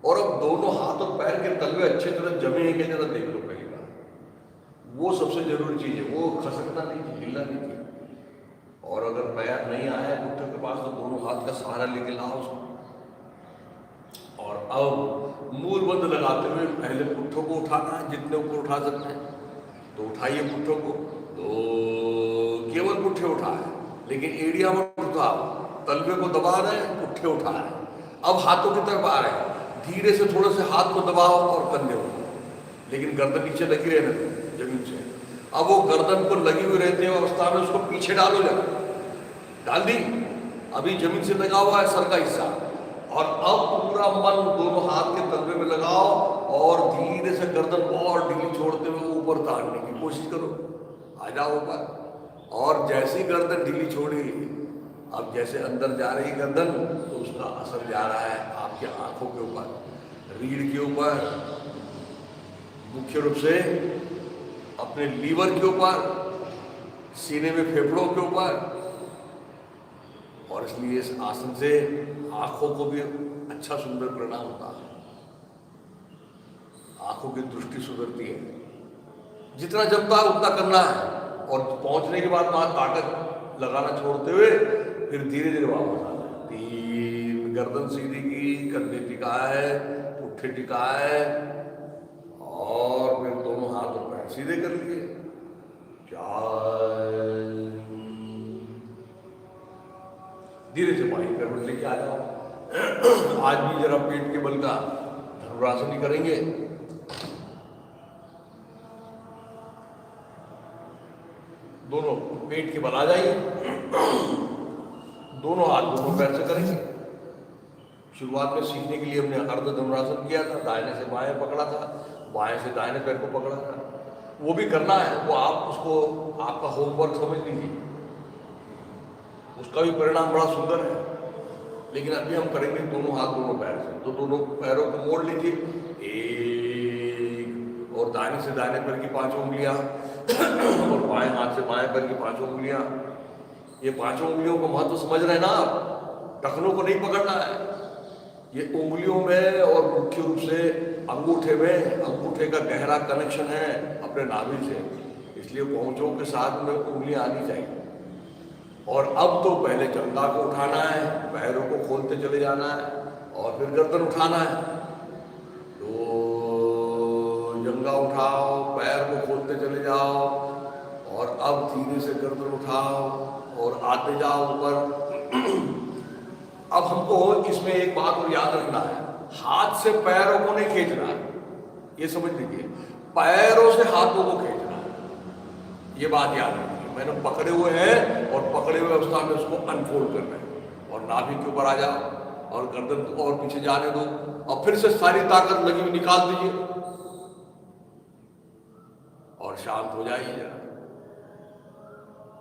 A: और अब दोनों हाथ और पैर के तलवे अच्छे तरह जमे हैं क्या जरा देख लो पहली बार। वो सबसे जरूरी चीज है, वो खसकना नहीं चाहिए, हिलना नहीं चाहिए। और अगर पैर नहीं आया पुट्ठों के पास तो दोनों हाथ का सहारा लेके लाओ उसको। और अब मूल बंद लगाते हुए पहले पुट्ठों को उठाना है, जितने ऊपर उठा सकते हैं तो उठाइए पुट्ठों को। तो केवल पुट्ठे उठाए, लेकिन एड़िया में उठाओ, तलवे को दबा रहे हैं, पुट्ठे उठा रहे हैं। अब हाथों की तरफ आ रहे हैं, धीरे से थोड़े से हाथ को दबाओ और कंधे हो, लेकिन गर्दन नीचे लगी रहने दो जमीन से। अब वो गर्दन को लगी हुई रहते हैं अवस्था में उसको पीछे डालो, जरा डाल दी, अभी जमीन से लगा हुआ है सर का हिस्सा। और अब पूरा मन दोनों हाथ के तलवे में लगाओ और धीरे से गर्दन और ढीली छोड़ते हुए ऊपर तारने की कोशिश करो। आ जाओ ऊपर, और जैसी गर्दन ढीली छोड़ी, अब जैसे अंदर जा रही गर्दन तो उसका असर जा रहा है आपके आंखों के ऊपर, रीढ़ के ऊपर, मुख्य रूप से अपने लीवर के ऊपर, सीने में फेफड़ों के ऊपर। और इसलिए इस आसन से आंखों को भी अच्छा सुंदर परिणाम होता है, आंखों की दृष्टि सुधरती है। जितना जमता है उतना करना है, और पहुंचने के बाद वहां ताकत लगाना छोड़ते हुए फिर धीरे धीरे वापस आना है। 3, गर्दन सीधी की, कंधे टिकाए, पुट्ठे टिकाए, और फिर दोनों हाथ और पैर सीधे कर लिए। 4, धीरे से बाई करवट लेके आ जाओ। आज भी जरा पेट के बल का धनुरासन ही करेंगे। दोनों पेट के बल आ जाइए, दोनों हाथ दोनों पैर से करेंगे। शुरुआत में सीखने के लिए हमने अर्ध धनुरासन किया था, दाहिने से बाएं पकड़ा था, बाएं से दाहिने पैर को पकड़ा था। वो भी करना है, वो आप उसको आपका होमवर्क समझ लीजिए, उसका भी परिणाम बड़ा सुंदर है। लेकिन अभी हम करेंगे दोनों हाथ दोनों पैर से। तो दोनों पैरों को मोड़ लीजिए, एक, और दाहिने से दाहिने पैर की 5 उंगलियां, और बाएं हाथ से बाएं पैर की 5 उंगलियां। ये 5 उंगलियों का महत्व समझ रहे हैं ना आप, टखनों को नहीं पकड़ना है। ये उंगलियों में और मुख्य रूप से अंगूठे में, अंगूठे का गहरा कनेक्शन है अपने नाभि से, इसलिए पहुंचों के साथ में उंगलियां आनी चाहिए। और अब तो पहले जंघा को उठाना है, पैरों को खोलते चले जाना है, और फिर गर्दन उठाना है। तो जंघा उठाओ, पैर को खोलते चले जाओ, और अब धीरे से गर्दन उठाओ और आते जाओ ऊपर। अब हमको इसमें एक बात और याद रखना है, हाथ से पैरों को नहीं खींचना है, ये समझ लीजिए, पैरों से हाथों को खींचना है, ये बात याद रखिए। मैंने पकड़े हुए हैं और पकड़े हुए अवस्था में उसको अनफोल्ड करना है, और नाभि के ऊपर आ जाओ और गर्दन को और पीछे जाने दो, और फिर से सारी ताकत लगी हुई निकाल दीजिए और शांत हो जाइए। जरा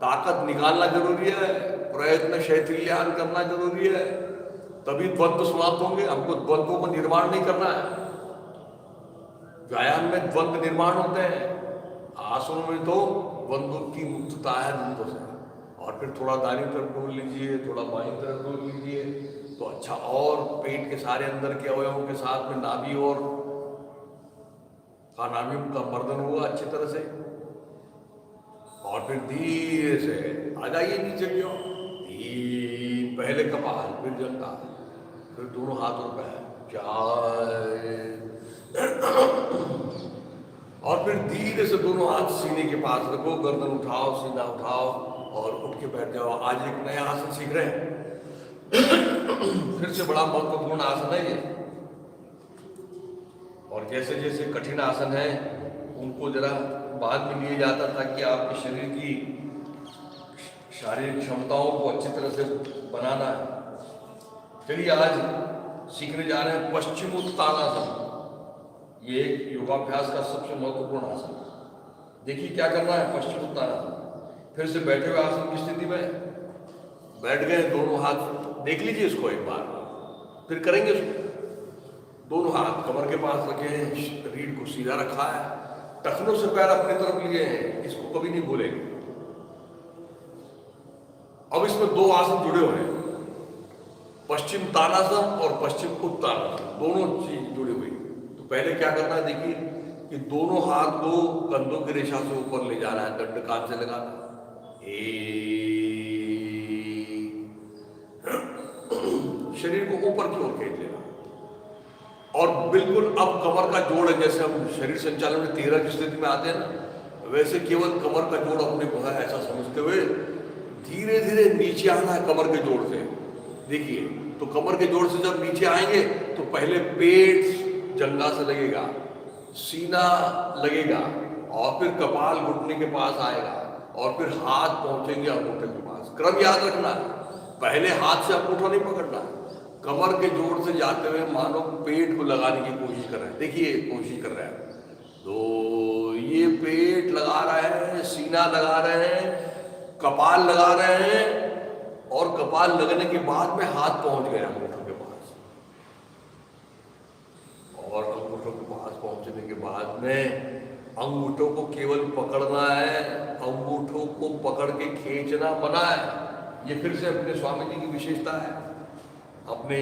A: ताकत निकालना जरूरी है, प्रयत्न शैथिल्यान करना जरूरी है, तभी द्वंद्व समाप्त होंगे। हमको द्वंद्वों को निर्माण नहीं करना है। व्यायाम में द्वंद्व निर्माण होते हैं, आसनों में तो द्वंद्व की मुक्तता है द्वंद्व से। और फिर थोड़ा दाहिनी तरफ डोल लीजिए, थोड़ा बाईं तरफ डोल लीजिए, तो अच्छा, और पेट के सारे अंदर के अवयवों के साथ में नाभि और नाभि का मर्दन होगा अच्छी तरह से। और फिर धीरे से आ जाइए नीचे की ओर, पहले कपाल, फिर जंघा, फिर दोनों हाथ और पैर, 4, और फिर धीरे से दोनों हाथ सीने के पास रखो, गर्दन उठाओ, सीधा उठाओ और उठ के बैठ जाओ। आज एक नया आसन सीख रहे हैं, फिर से बड़ा महत्वपूर्ण आसन है ये। और जैसे जैसे कठिन आसन है उनको जरा बाद में लिए जाता था कि आपके शरीर की शारीरिक क्षमताओं को अच्छी तरह से बनाना है। चलिए आज सीखने जा रहे हैं पश्चिम उत्तानासन। ये एक योगाभ्यास का सबसे महत्वपूर्ण आसन। देखिए क्या करना है। पश्चिम उत्तानासन, फिर से बैठे हुए आसन की स्थिति में बैठ गए, दोनों हाथ देख लीजिए इसको एक बार, फिर करेंगे इसको। दोनों हाथ कमर के पास रखे हैं, रीढ़ को सीधा रखा है, टखनों से पैर अपनी तरफ लिए हैं, इसको कभी नहीं भूलेंगे। अब इसमें दो आसन जुड़े हुए हैं, पश्चिम तानासन और पश्चिम उत्तानासन, दोनों चीज जुड़ी हुई। तो पहले क्या करना है, देखिए कि दोनों हाथ को कंधों की रेखा से ऊपर ले जाना है, दंड कान से लगाना। शरीर को ऊपर की ओर खींच लेना और बिल्कुल अब कमर का जोड़ है, जैसे हम शरीर संचालन में 13 की स्थिति में आते हैं ना, वैसे केवल कमर का जोड़ अपने को है ऐसा समझते हुए धीरे धीरे नीचे आना है कमर के जोड़ से। देखिए तो कमर के जोड़ से जब नीचे आएंगे तो पहले पेट जंघा से लगेगा, सीना लगेगा और फिर कपाल घुटने के पास आएगा और फिर हाथ पहुंचेंगे अंगूठे के पास। क्रम याद रखना है, पहले हाथ से अंगूठा नहीं पकड़ना है, कमर के जोड़ से जाते हुए मानो पेट को लगाने की कोशिश कर रहे हैं। देखिए कोशिश कर रहे हैं, तो ये पेट लगा रहे हैं, सीना लगा रहे हैं, कपाल लगा रहे हैं और कपाल लगने के बाद में हाथ पहुंच गए अंगूठों के पास। और अंगूठों के पास पहुंचने के बाद में अंगूठों को केवल पकड़ना है, अंगूठों को पकड़ के खींचना मना है। ये फिर से अपने स्वामी जी की विशेषता है, अपने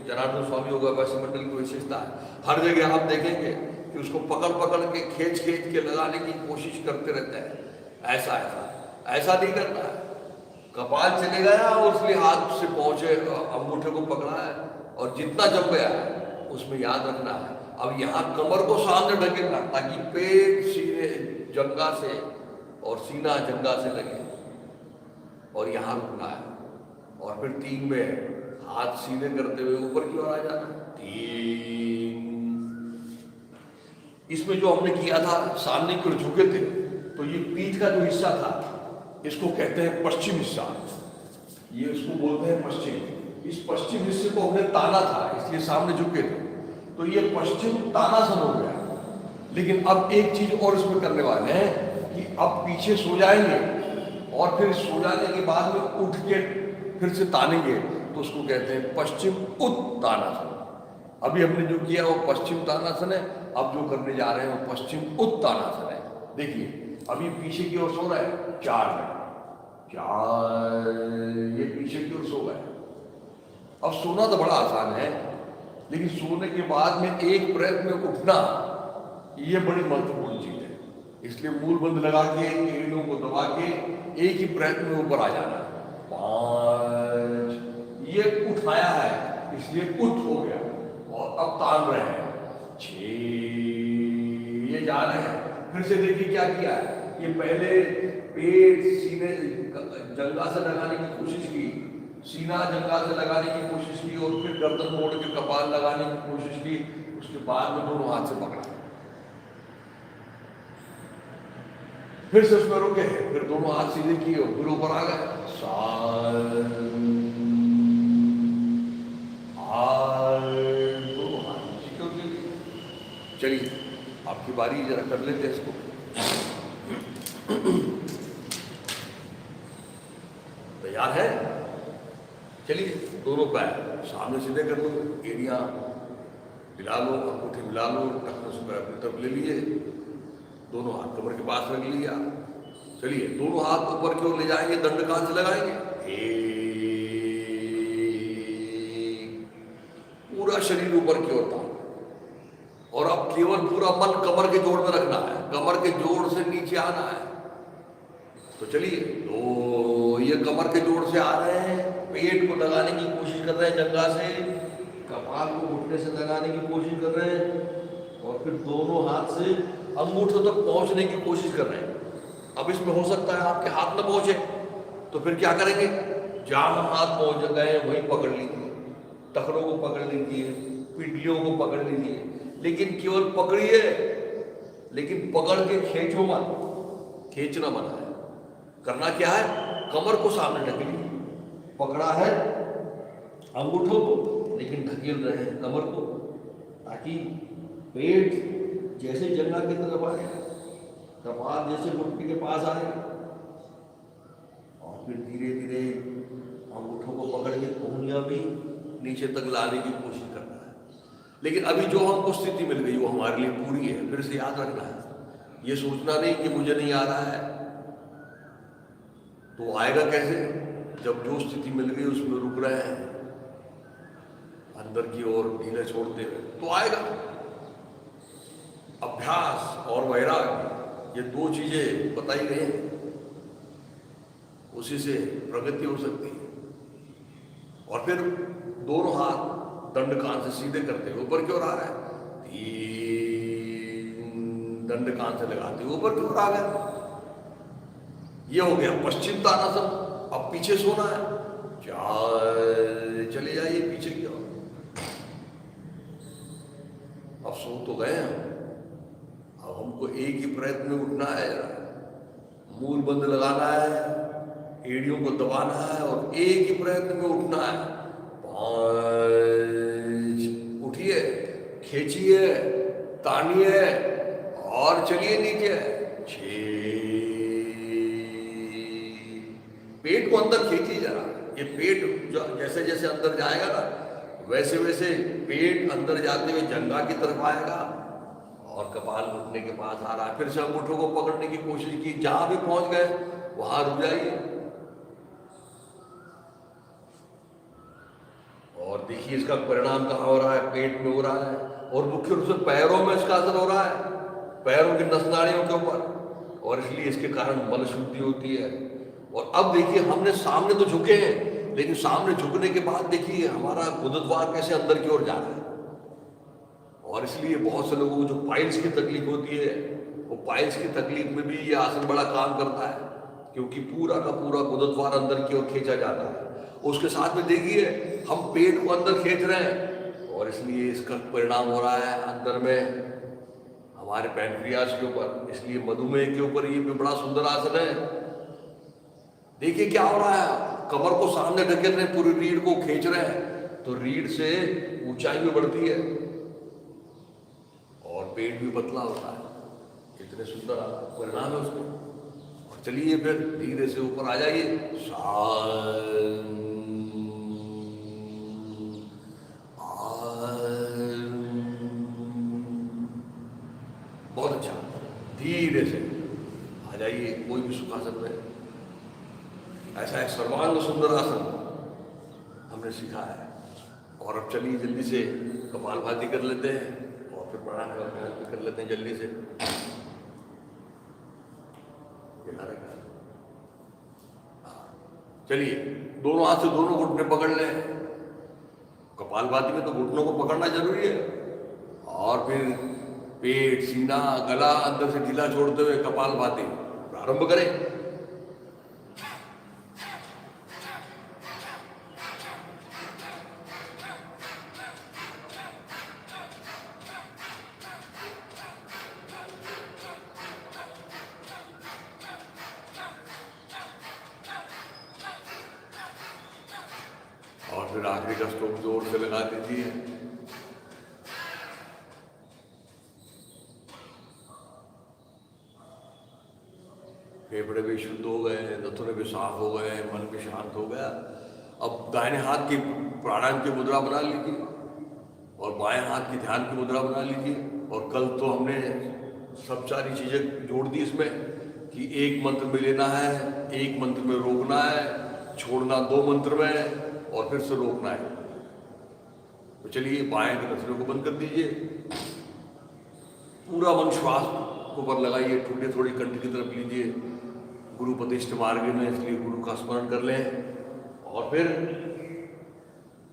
A: जनार्दन स्वामी योगाभ्यास मंडल की विशेषता है। हर जगह आप देखेंगे कि उसको पकड़ पकड़ के खींच खींच के लगाने की कोशिश करते रहते हैं। ऐसा ऐसा ऐसा नहीं करना है। कपाल चले गया और इसलिए हाथ से पहुंचे, अंगूठे को पकड़ा है और जितना जम गया उसमें याद रखना है। अब यहाँ कमर को सामने ढकेलना ताकि पेट सीने जंघा से और सीना जंघा से लगे और यहाँ रुकना है। और फिर 3 में हाथ सीधे करते हुए ऊपर की ओर आ जाना। 3। इसमें जो हमने किया था सामने की ओर झुके थे, तो ये पीठ का जो हिस्सा था इसको कहते हैं पश्चिम हिस्सा, ये इसको बोलते हैं पश्चिम। इस पश्चिम हिस्से को हमने ताना था इसलिए सामने झुके थे, तो ये पश्चिम तानासन हो गया। लेकिन अब एक चीज और इसमें करने वाले हैं कि अब पीछे सो जाएंगे और फिर सो जाने के बाद में उठ के फिर से तानेंगे, तो उसको कहते हैं पश्चिम उत्तानासन। अभी हमने जो किया वो पश्चिम तानासन है, अब जो करने जा रहे हैं वो पश्चिम उत्तानासन है। देखिए अभी पीछे की ओर सो रहा है, 4 में 4, ये पीछे की ओर सो गए। अब सोना तो बड़ा आसान है, लेकिन सोने के बाद में एक ब्रेथ में उठना ये बड़ी महत्वपूर्ण चीज है। इसलिए मूल बंद लगा के एड़ियों को दबा के एक ही ब्रेथ में ऊपर आ जाना। 5, ये उठाया है इसलिए उठ हो गया और अब तान रहे हैं। 6, ये जा रहे हैं। फिर से देखिए क्या किया है, ये पहले पेट सीने जंघा से लगाने की कोशिश की, सीना जंघा से लगाने की कोशिश की और फिर गर्दन मोड़ के कपाल लगाने की कोशिश की। उसके बाद में दोनों हाथ से पकड़ा, फिर से उसमें रुके, फिर दोनों हाथ सीधे किए और फिर ऊपर आ गए। 7, 8, दोनों हाथ नीचे के लिए। चलिए आपकी बारी, जरा कर लेते हैं इसको। तैयार है? चलिए दोनों पैर सामने सीधे कर लो, एड़ियां मिला लो, अंगूठे मिला लो, टखनों से पैर अपनी तरफ ले लिए, दोनों हाथ कमर के पास रख लिया। चलिए दोनों हाथ ऊपर की ओर ले जाएंगे, दंड कान से लगाएंगे। पूरा शरीर ऊपर की ओर था और अब केवल पूरा मन कमर के जोड़ में रखना है, कमर के जोड़ से नीचे आना है। तो चलिए, तो ये कमर के जोड़ से आ रहे हैं, पेट को लगाने की कोशिश कर रहे हैं जंघा से, कपाल को घुटने से लगाने की कोशिश कर रहे हैं और फिर दोनों हाथ से अंगूठों तक पहुंचने की कोशिश कर रहे हैं। अब इसमें हो सकता है आपके हाथ न पहुंचे, तो फिर क्या करेंगे, जहां हाथ पहुंच गए वहीं पकड़ लीजिए, टखनों को पकड़ लीजिए, पिंडलियों को पकड़ लीजिए, लेकिन केवल पकड़िए, लेकिन पकड़ के खींचो मत, खींचना मना है। करना क्या है, कमर को सामने ढकेलिए, पकड़ा है अंगूठों को, लेकिन ढकेल रहे हैं कमर को, ताकि पेट जैसे जंघा की तरफ आए, कपाल जैसे घुटने के पास आए, और फिर धीरे धीरे अंगूठों को पकड़ के कोहनियां भी नीचे तक लाने की कोशिश करना है। लेकिन अभी जो हमको स्थिति मिल गई वो हमारे लिए पूरी है। फिर से याद रखना है, ये सोचना नहीं कि मुझे नहीं आ रहा है, तो आएगा कैसे, जब जो स्थिति मिल गई उसमें रुक रहे हैं, अंदर की ओर ढीला छोड़ते हुए, तो आएगा। अभ्यास और वैराग्य, ये दो चीजें बताई गई हैं, उसी से प्रगति हो सकती है। और फिर दोनों हाथ दंड कान से सीधे करते हुए ऊपर की ओर आ रहा है, दंड कान से लगाते हुए ऊपर की ओर आ गया। ये हो गया पश्चिम ताड़ासन। अब पीछे सोना है, चले जाइए पीछे की ओर। अब सो तो गए हम, अब हमको एक ही प्रयत्न में उठना है, मूल बंद लगाना है, एड़ियों को दबाना है और एक ही प्रयत्न में उठना है। 5, उठिए, खींचिए, तानिए और चलिए नीचे। 6, पेट को अंदर खींचिए जरा। ये पेट जैसे जैसे अंदर जाएगा ना, वैसे वैसे पेट अंदर जाते हुए जंघा की तरफ आएगा और कपाल घुटने के पास आ रहा है। फिर से अंगूठों को पकड़ने की कोशिश की, जहां भी पहुंच गए वहां रुक जाइए और देखिए इसका परिणाम कहाँ हो रहा है, पेट में हो रहा है और मुख्य रूप से पैरों में इसका असर हो रहा है, पैरों की नस नाड़ियों के ऊपर, और इसलिए इसके कारण मल शुद्धि होती है। और अब देखिए हमने सामने तो झुके हैं, लेकिन सामने झुकने के बाद देखिए हमारा गुदद्वार कैसे अंदर की ओर जा रहा है। और इसलिए बहुत से लोगों को जो पाइल्स की तकलीफ होती है, वो पाइल्स की तकलीफ में भी ये आसन बड़ा काम करता है, क्योंकि पूरा का पूरा गुदद्वार अंदर की ओर खींचा जाता है। उसके साथ में देखिए हम पेट को अंदर खींच रहे हैं और इसलिए इसका परिणाम हो रहा है अंदर में हमारे पैनक्रियाज के ऊपर, इसलिए मधुमेह के ऊपर ये भी बड़ा सुंदर आसन है। देखिए क्या हो रहा है, कमर को सामने ढकेल रहे हैं, पूरी रीढ़ को खींच रहे हैं, तो रीढ़ से ऊंचाई भी बढ़ती है और पेट भी पतला होता है। इतने सुंदर परिणाम है उसको। और चलिए फिर धीरे से ऊपर आ जाइए। बहुत अच्छा, धीरे से आ जाइए कोई भी सुखासन में। ऐसा एक सर्वांग सुंदर आसन हमने सीखा है। और अब चलिए जल्दी से कपालभाति कर लेते हैं और फिर प्राणायाम का अभ्यास भी कर लेते हैं जल्दी से। चलिए दोनों हाथ से दोनों घुटने पकड़ लें। कपालभाति में तो घुटनों को पकड़ना जरूरी है, और फिर पेट, सीना, गला अंदर से ढीला छोड़ते हुए कपालभाति प्रारंभ करें। और फिर आखिरी का स्ट्रोक जोर से लगा दीजिए। फेफड़े भी शुद्ध हो गए, धतूरे भी साफ हो गए, मन भी शांत हो गया। अब दाहिने हाथ की प्राणायाम की मुद्रा बना लीजिए और बाएं हाथ की ध्यान की मुद्रा बना लीजिए। और कल तो हमने सब सारी चीजें जोड़ दी इसमें कि एक मंत्र में लेना है, एक मंत्र में रोकना है, छोड़ना 2 मंत्र में और फिर से रोकना है। तो चलिए बाएं के नथनों को बंद कर दीजिए, पूरा मन श्वास को ऊपर लगाइए, ठुड्डी थोड़ी कंठ की तरफ लीजिए। गुरु प्रतिष्ठ मार्ग में, इसलिए गुरु का स्मरण कर लें। और फिर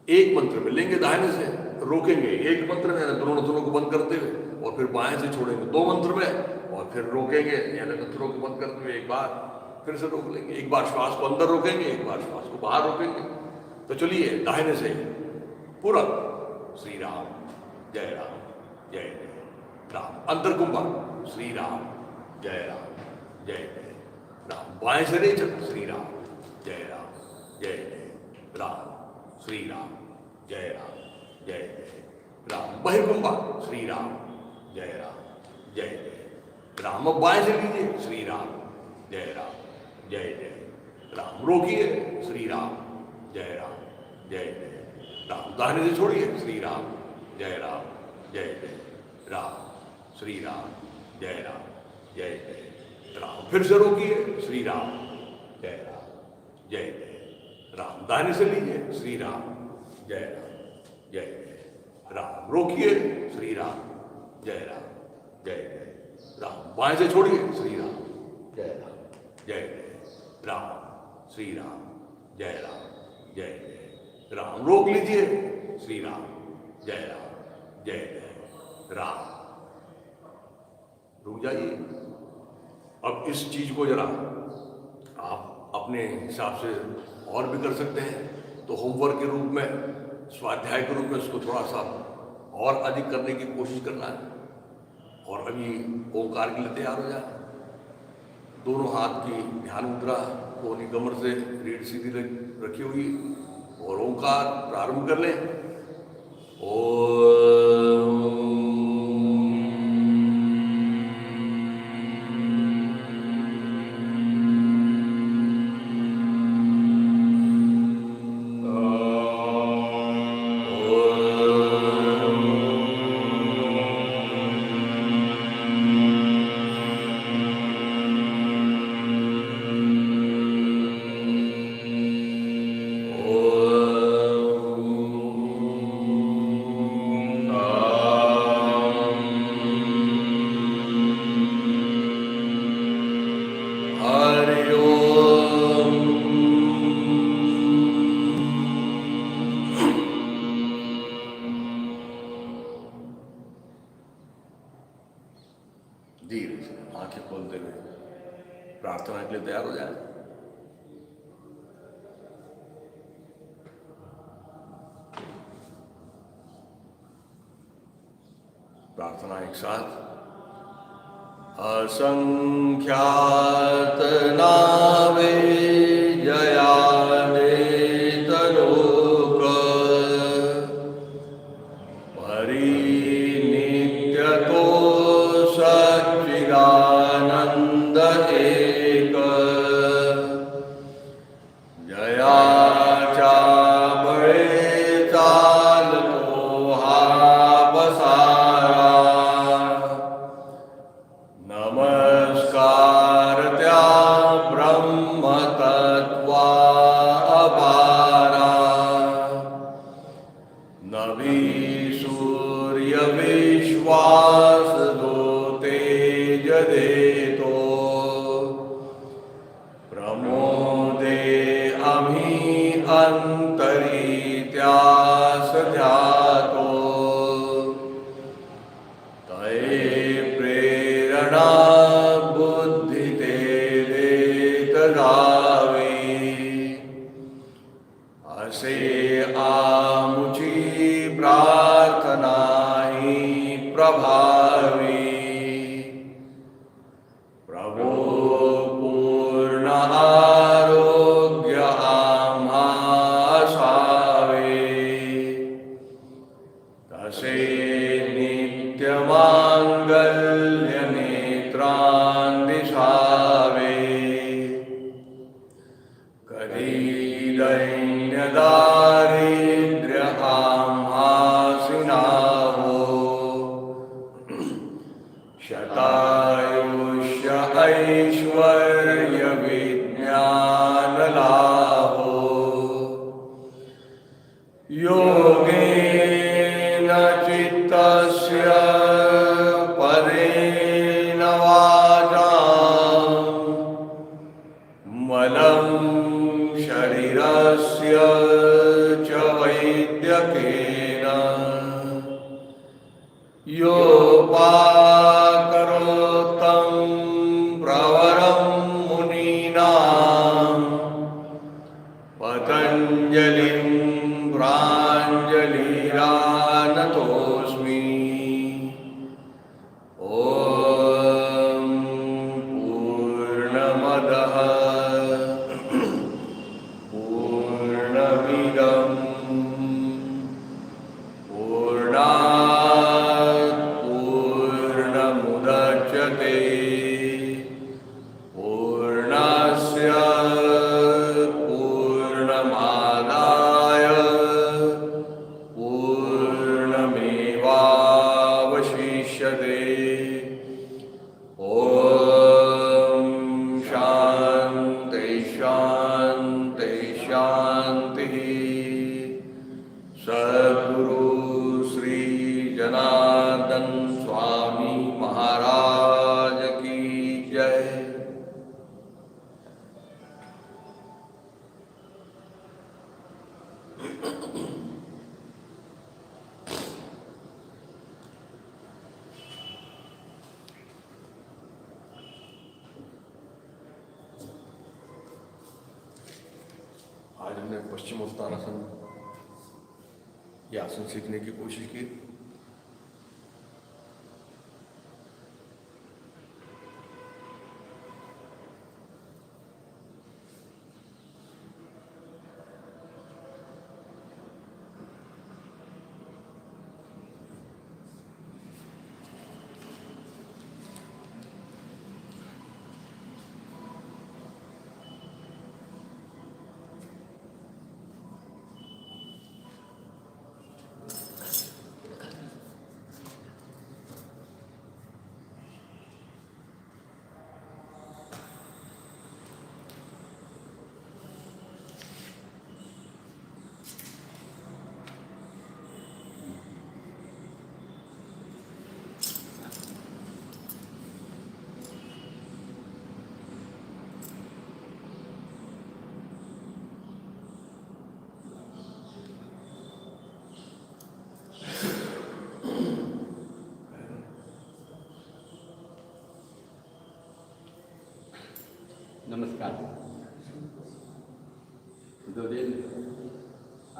A: एक मंत्र में लेंगे, दाहिने से रोकेंगे एक मंत्र में, यानी दोनों नथनों को बंद करते हुए, और फिर बाएं से छोड़ेंगे 2 मंत्र में, और फिर रोकेंगे यानी नथनों को बंद करते हुए एक बार, फिर से रोक लेंगे। एक बार श्वास को अंदर रोकेंगे, एक बार श्वास को बाहर रोकेंगे। तो चलिए दाहिने से पूरा श्री राम जय राम जय जय राम, अंतर कुंभा श्री राम जय राम जय जय राम। बाएं से नहीं चल, श्री राम जय जय राम श्री राम जय जय राम। बहिर्कुंभा श्री राम जय जय राम। अब बाएं से लीजिए, श्री राम जय जय राम। रोकिए, श्री राम जय जय राम। दाहिने से छोड़िए, श्री राम जय जय राम श्री राम जय जय राम। फिर से रोकिए, श्री राम जय जय राम। दाहिने से लीजिए, श्री राम जय जय राम। रोकिए, श्री राम जय राम। बाएं से छोड़िए, श्री राम जय राम श्री राम जय राम। रोक लीजिए, श्री राम जय राम। रुक जाइए। अब इस चीज को जरा आप अपने हिसाब से और भी कर सकते हैं, तो होमवर्क के रूप में, स्वाध्याय के रूप में इसको थोड़ा सा और अधिक करने की कोशिश करना है। और अभी ओंकार के लिए तैयार हो जाए। दोनों हाथ की ध्यान मुद्रा कोहनी कमर से रीढ़ सीधी रखी हुई और ओंकार प्रारंभ कर लें। ओम धीरे से आंखें खोलते हुए प्रार्थना के लिए तैयार हो जाए। प्रार्थना एक साथ। असंख्यात नावे जयादेत लोक परिनित्यतो सच्चिदानंद एक जयाचा बळे चालतो हा बसारा नमस्कार त्या ब्रह्मतत्वा अपारा नवी सूर्य विश्वास दो तेज देतो प्रमोदे आम्ही अंतरी त्यास ध्यातो तये प्रेरणा बुद्धि ते देत जावी असे आमुची प्रार्थना ही प्रभावी प्रभो पूर्ण आरोग्य आम्हा असावे तसे नित्य मांगल्य नेत्रां दिसावे कधी दैन्य दारिद्र्य आम्हासी नाहो शतायुष्य ऐश्वर्य विज्ञान लाभो योगेन चित्तस्य पदेन वाचां मलं शरीरस्य च वैद्यकेन योपाकरोतं प्रवरं मुनीनां पतञ्जलिं प्राञ्जलिरा नतोऽस्मि। ॐ पूर्णमदपूर्णादिदम् पूर्णात् पूर्णमुदच्यते पूर्णस्य पूर्णमादाय पूर्णमेवावशिष्यते। ॐ शान्ति शान्ति शान्तिः। सद्गुरु श्री जनार्दन स्वामी महाराज की जय। आज हमने पश्चिमोत्तानासन ये आसन सीखने की कोशिश की।
C: नमस्कार। 2 दिन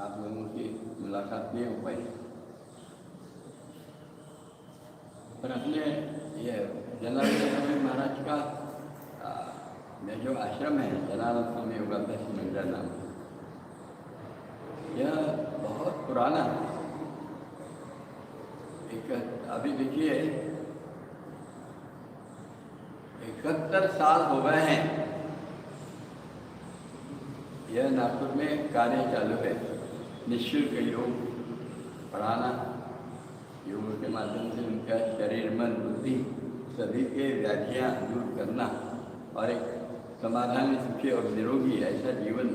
C: आप लोगों की मुलाकात नहीं हो पाई, पर अपने ये जनार्दन स्वामी महाराज का में जो आश्रम है जनार्दन स्वामी योगाभ्यास मंदिर नाम, यह बहुत पुराना है। एक अभी देखिए 71 साल हो गए हैं यह नागपुर में कार्य चालू है। निःशुल्क योग पढ़ाना, योग के माध्यम से उनका शरीर मन बुद्धि सभी के व्याधियाँ दूर करना और एक समाधानी सुखी और निरोगी ऐसा जीवन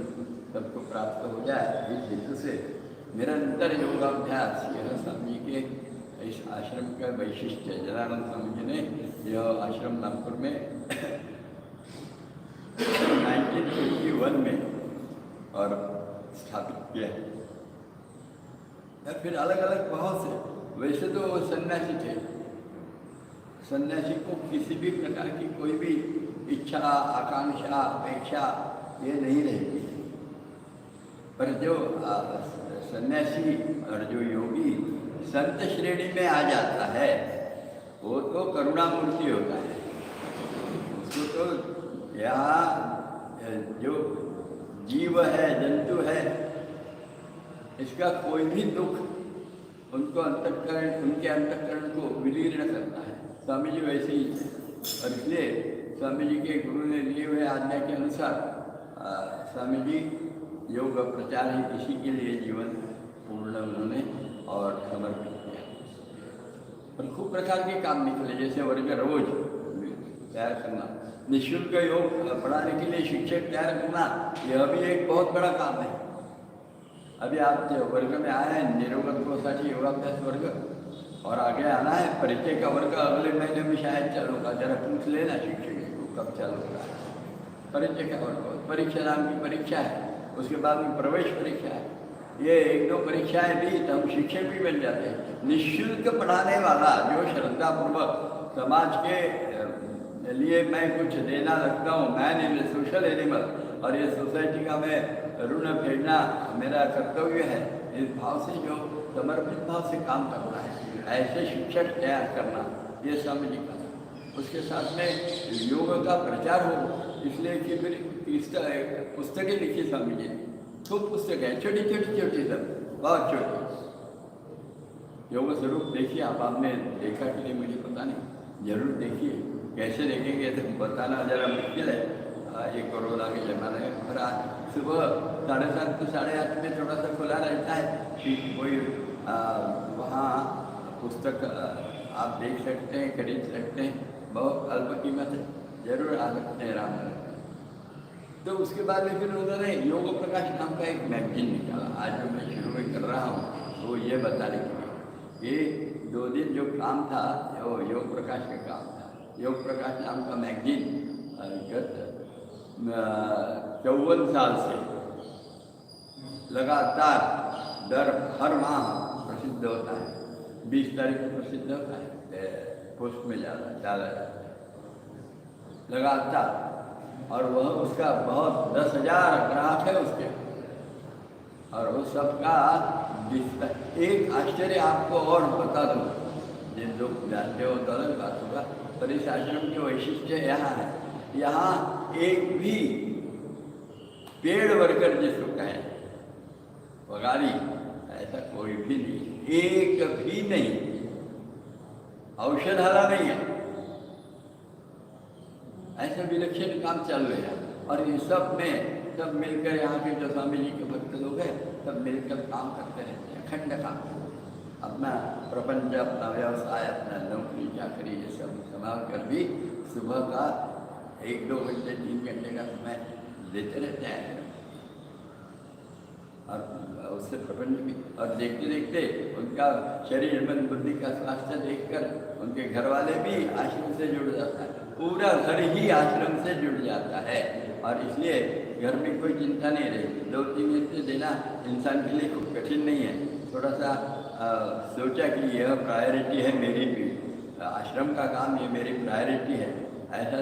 C: सबको प्राप्त हो जाए, इस हेतु से निरंतर योगाभ्यास यह स्वामी के इस आश्रम का वैशिष्ट्य है। जनार्दन स्वामी जी ने यह आश्रम नागपुर में 1951 में और स्थापित किया है। या फिर अलग अलग बहुत से, वैसे तो वो सन्यासी थे, सन्यासी को किसी भी प्रकार की कोई भी इच्छा आकांक्षा अपेक्षा ये नहीं रहती, पर जो सन्यासी और जो योगी संत श्रेणी में आ जाता है वो तो करुणामूर्ति होता है। उसको तो यहाँ जो जीव है, जंतु है, इसका कोई भी दुख उनको अंतःकरण, उनके अंतःकरण को विलीन करता है। स्वामी जी वैसे ही, और इसलिए स्वामी जी के गुरु ने लिए हुए आज्ञा के अनुसार स्वामी जी योग प्रचार ही इसी के लिए जीवन पूर्ण उन्होंने और समर्पित किया। और खूब प्रकार के काम निकले, जैसे वर्ग रोज तैयार करना, निःशुल्क योग पढ़ाने के लिए शिक्षक तैयार करना, यह भी एक बहुत बड़ा काम है। अभी आप जो वर्ग में आए हैं निरोगत्वसाठी योगाभ्यास वर्ग, और आगे आना है परिचय का वर्ग, अगले महीने में शायद चालू होगा। जरा पूछ लेना शिक्षक को कब चालू होगा परिचय का वर्ग। परीक्षा नाम की परीक्षा है, उसके बाद में प्रवेश परीक्षा है। ये 1-2 परीक्षाएं भी तो हम शिक्षक भी बन जाते हैं। निःशुल्क पढ़ाने वाला जो श्रद्धापूर्वक समाज के लिए मैं कुछ देना लगता हूँ, मैन इन सोशल एनिमल, और ये सोसाइटी का मैं ऋण फेरना मेरा कर्तव्य है, इस भाव से जो समर्पित भाव से काम करना है, ऐसे शिक्षक तैयार करना, ये स्वामी जी का। उसके साथ में योग का प्रचार हो, इसलिए कि फिर पुस्तकें लिखी स्वामी जी ने, खूब पुस्तक है, छोटी छोटी छोटी सब, बहुत छोटी। योग स्वरूप देखिए आप, आपने देखा कि नहीं मुझे पता नहीं, जरूर देखिए। कैसे देखेंगे तो बताना जरा मुश्किल है, ये कोरोना के ज़माने में। पर आज सुबह 7:30 to 8:30 में थोड़ा सा खुला रहता है कि कोई वहाँ पुस्तक आप देख सकते हैं, खरीद सकते हैं, बहुत अल्प कीमत है, जरूर आ सकते हैं रामनगर। तो उसके बाद में फिर उन्होंने योग प्रकाश नाम का एक मैगजीन निकाला। आज जो मैं शुरू में कर रहा हूँ वो ये बताने के लिए, ये 2 दिन जो काम था वो योग प्रकाश का काम था। योग प्रकाश नाम का मैगजीन गत 54 साल से लगातार हर माह प्रसिद्ध होता है। 20 तारीख को प्रसिद्ध होता है, पोस्ट में डाला जाता है लगातार। और वह उसका बहुत 10,000 ग्राहक है उसके, और वो सबका एक आश्चर्य आपको और बता दूँ, जिन लोग जानते हो तो अलग बात होगा, पर इस आश्रम की वैशिष्ट्य यहाँ है, यहाँ एक भी पेड़ वर्कर जिसको कहें वगारी, ऐसा कोई भी नहीं, एक भी नहीं, औषधाला नहीं है। ऐसा विलक्षण काम चालू है। और ये सब सब मिलकर, यहाँ के जो स्वामी जी के भक्त लोग हैं सब मिलकर काम करते रहते हैं, अखंड काम। अपना प्रपंच, अपना व्यवसाय, अपना नौकरी चाकरी ये सब संभाल कर भी सुबह का 1-2 घंटे 3 घंटे का समय देते रहते हैं। और उससे प्रपंच भी, और देखते देखते उनका शरीर मन बुद्धि का स्वास्थ्य देखकर उनके घर वाले भी आश्रम से जुड़ जाता है, पूरा घर ही आश्रम से जुड़ जाता है। और इसलिए घर में कोई चिंता नहीं रही। 2-3 घंटे देना इंसान के लिए खूब कठिन नहीं है। थोड़ा सा सोचा कि यह प्रायोरिटी है मेरी भी, आश्रम का काम ये मेरी प्रायोरिटी है, ऐसा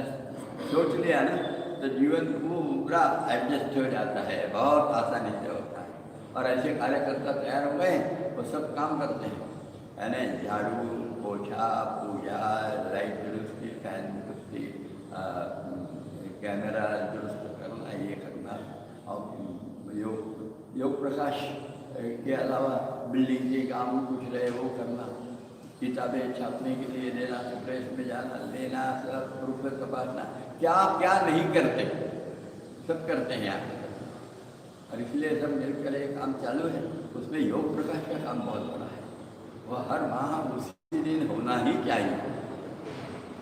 C: सोच लिया ना तो जीवन पूरा एडजस्ट हो जाता है, बहुत आसानी से होता है। और ऐसे कार्यकर्ता तैयार हो गए, वो सब काम करते हैं, यानी झाड़ू, पोछा, पूजा, लाइट दुरुस्ती, फैन दुरुस्ती, कैमरा दुरुस्त करना, ये करना। और योग प्रकाश के अलावा बिल्डिंग के काम कुछ रहे वो करना, किताबें छापने के लिए देना, प्रेस में जाना, लेना, सब प्रूफ तपासना, क्या क्या नहीं करते, सब करते हैं यहाँ। और इसलिए सब मिलकर एक काम चालू है, उसमें योग प्रकाश का काम बहुत बड़ा है। वह हर माह उसी दिन होना ही चाहिए,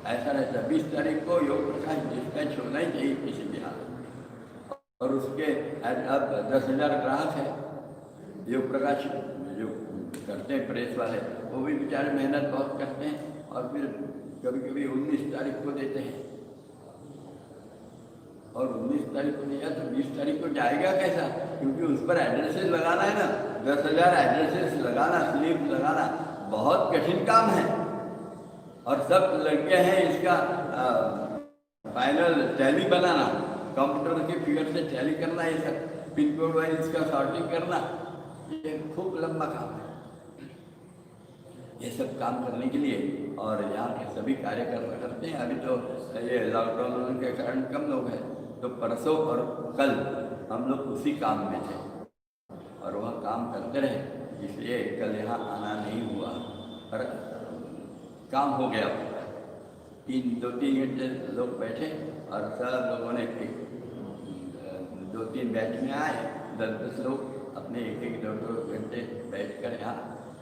C: ऐसा रहता है। 20 तारीख को योग प्रकाश डिस्पैच होना ही चाहिए किसी भी हालत में। और उसके अब 10,000 ग्राहक है। योग प्रकाश जो करते हैं प्रेस वाले, वो भी बेचारे मेहनत बहुत करते हैं, और फिर कभी कभी 19 तारीख को देते हैं। और 19 तारीख को दिया तो 20 तारीख को जाएगा कैसा, क्योंकि उस पर एड्रेसेस लगाना है ना, 10,000 एड्रेसेस लगाना, स्लिप लगाना बहुत कठिन काम है। और सब लग गए हैं इसका फाइनल टैली बनाना, कंप्यूटर के फिगर से टैली करना, ये सब पिन कोड वाइज इसका सॉर्टिंग करना, ये खूब लंबा काम है। ये सब काम करने के लिए और यहाँ के सभी कार्यकर्ता करते हैं। अभी तो ये लॉकडाउन के कारण कम लोग हैं, तो परसों और कल हम लोग उसी काम में थे और वह काम करते रहे, इसलिए कल यहाँ आना नहीं हुआ। पर काम हो गया, 2-3 घंटे लोग बैठे और सब लोगों ने 2-3 बैच में आए, 10-10 लोग अपने 1-2 घंटे बैठ कर यहाँ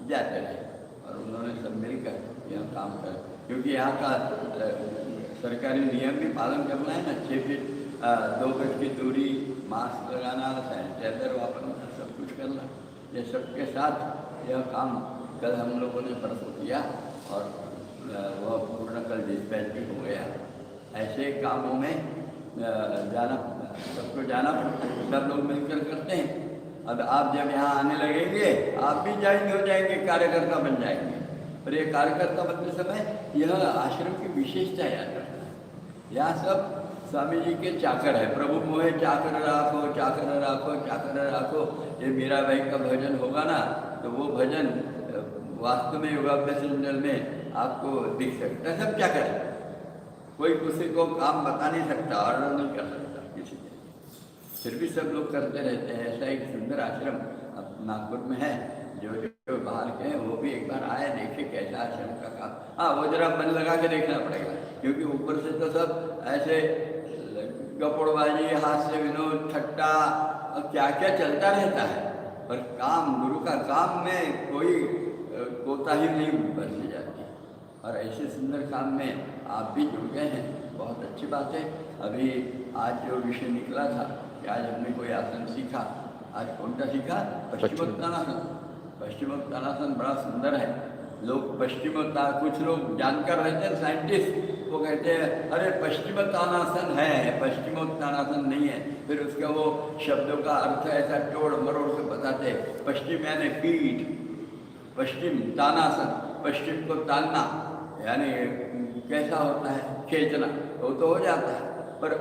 C: जाते रहे। और उन्होंने सब मिलकर यह काम कर, क्योंकि यहाँ का सरकारी नियम भी पालन करना है ना, 6 फीट 2 गज की दूरी, मास्क लगाना, सैनिटाइजर वापरना, सब कुछ करना, ये सबके साथ यह काम कल हम लोगों ने परसों किया और वह पूर्ण कल डिस्पैच भी हो गया। ऐसे कामों में जाना, सबको जाना पड़ता है, सब लोग मिलकर करते हैं। अब आप जब यहाँ आने लगेंगे, आप भी ज्वाइन हो जाएंगे, कार्यकर्ता बन जाएंगे। और ये कार्यकर्ता बनते समय यह आश्रम की विशेषता याद रखना, यहाँ सब स्वामी जी के चाकर है। प्रभु मोहे चाकर राखो, चाकर राखो, चाकर राखो। ये मीरा भाई का भजन होगा ना, तो वो भजन वास्तव में योगाभ्यास जर्नल में आपको दिख सकता है। सब चाकर है, कोई किसी को काम बता नहीं सकता, ऑर्डर नहीं कर सकता किसी के। फिर भी सब लोग करते रहते हैं। ऐसा एक सुंदर आश्रम अब नागपुर में है, जो बाहर के हैं वो भी एक बार आए, देखे कैसा आश्रम का काम। हाँ, वो जरा मन लगा के देखना पड़ेगा, क्योंकि ऊपर से तो सब ऐसे गपड़बाजी, हास्य विनोद, ठट्टा क्या क्या चलता रहता है, पर काम, गुरु का काम में कोई कोताही नहीं बरती जाती। और ऐसे सुंदर काम में आप भी जुड़ गए हैं, बहुत अच्छी बात है। अभी आज जो विषय निकला था कि आज हमने कोई आसन सीखा, आज कौन सा सीखा? पश्चिमोत्तानासन। पश्चिमोत्तानासन बड़ा सुंदर है। लोग पश्चिमोत्तान, कुछ लोग जानकर रहते हैं, साइंटिस्ट, वो कहते हैं अरे पश्चिमोत्तानासन है, पश्चिमोत्तानासन नहीं है। फिर उसका वो शब्दों का अर्थ ऐसा तोड़ मरोड़ के बताते हैं। पश्चिम यानी पीठ, पश्चिम तानासन, पश्चिम को तानना यानी कैसा होता है? खींचना, वो तो हो जाता है, पर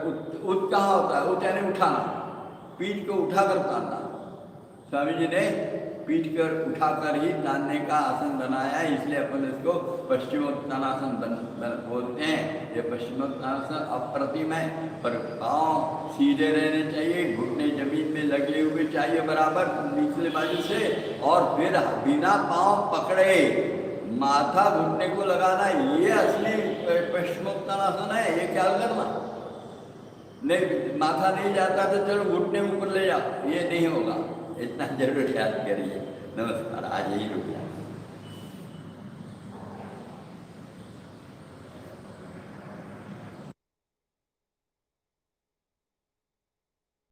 C: उत कहाँ होता है? उत यानी उठाना, पीठ को उठाकर तानना। स्वामी जी ने पीठ कर उठाकर ही तानने का आसन बनाया है, इसलिए अपन इसको पश्चिमोत्तानासन बोलते हैं। ये पश्चिमोत्तानासन अप्रतिम है, पर पाँव सीधे रहने चाहिए, घुटने जमीन में लगे हुए चाहिए बराबर निचले बाजू से, और फिर बिना पाँव पकड़े माथा घुटने को लगाना, ये असली पश्चिमोत्तानासन है। ये ख्याल करना, नहीं माथा नहीं जाता तो चलो घुटने ऊपर ले जाओ, ये नहीं होगा। इतना जरूर याद करिए। नमस्कार, आज यही रुक जाए।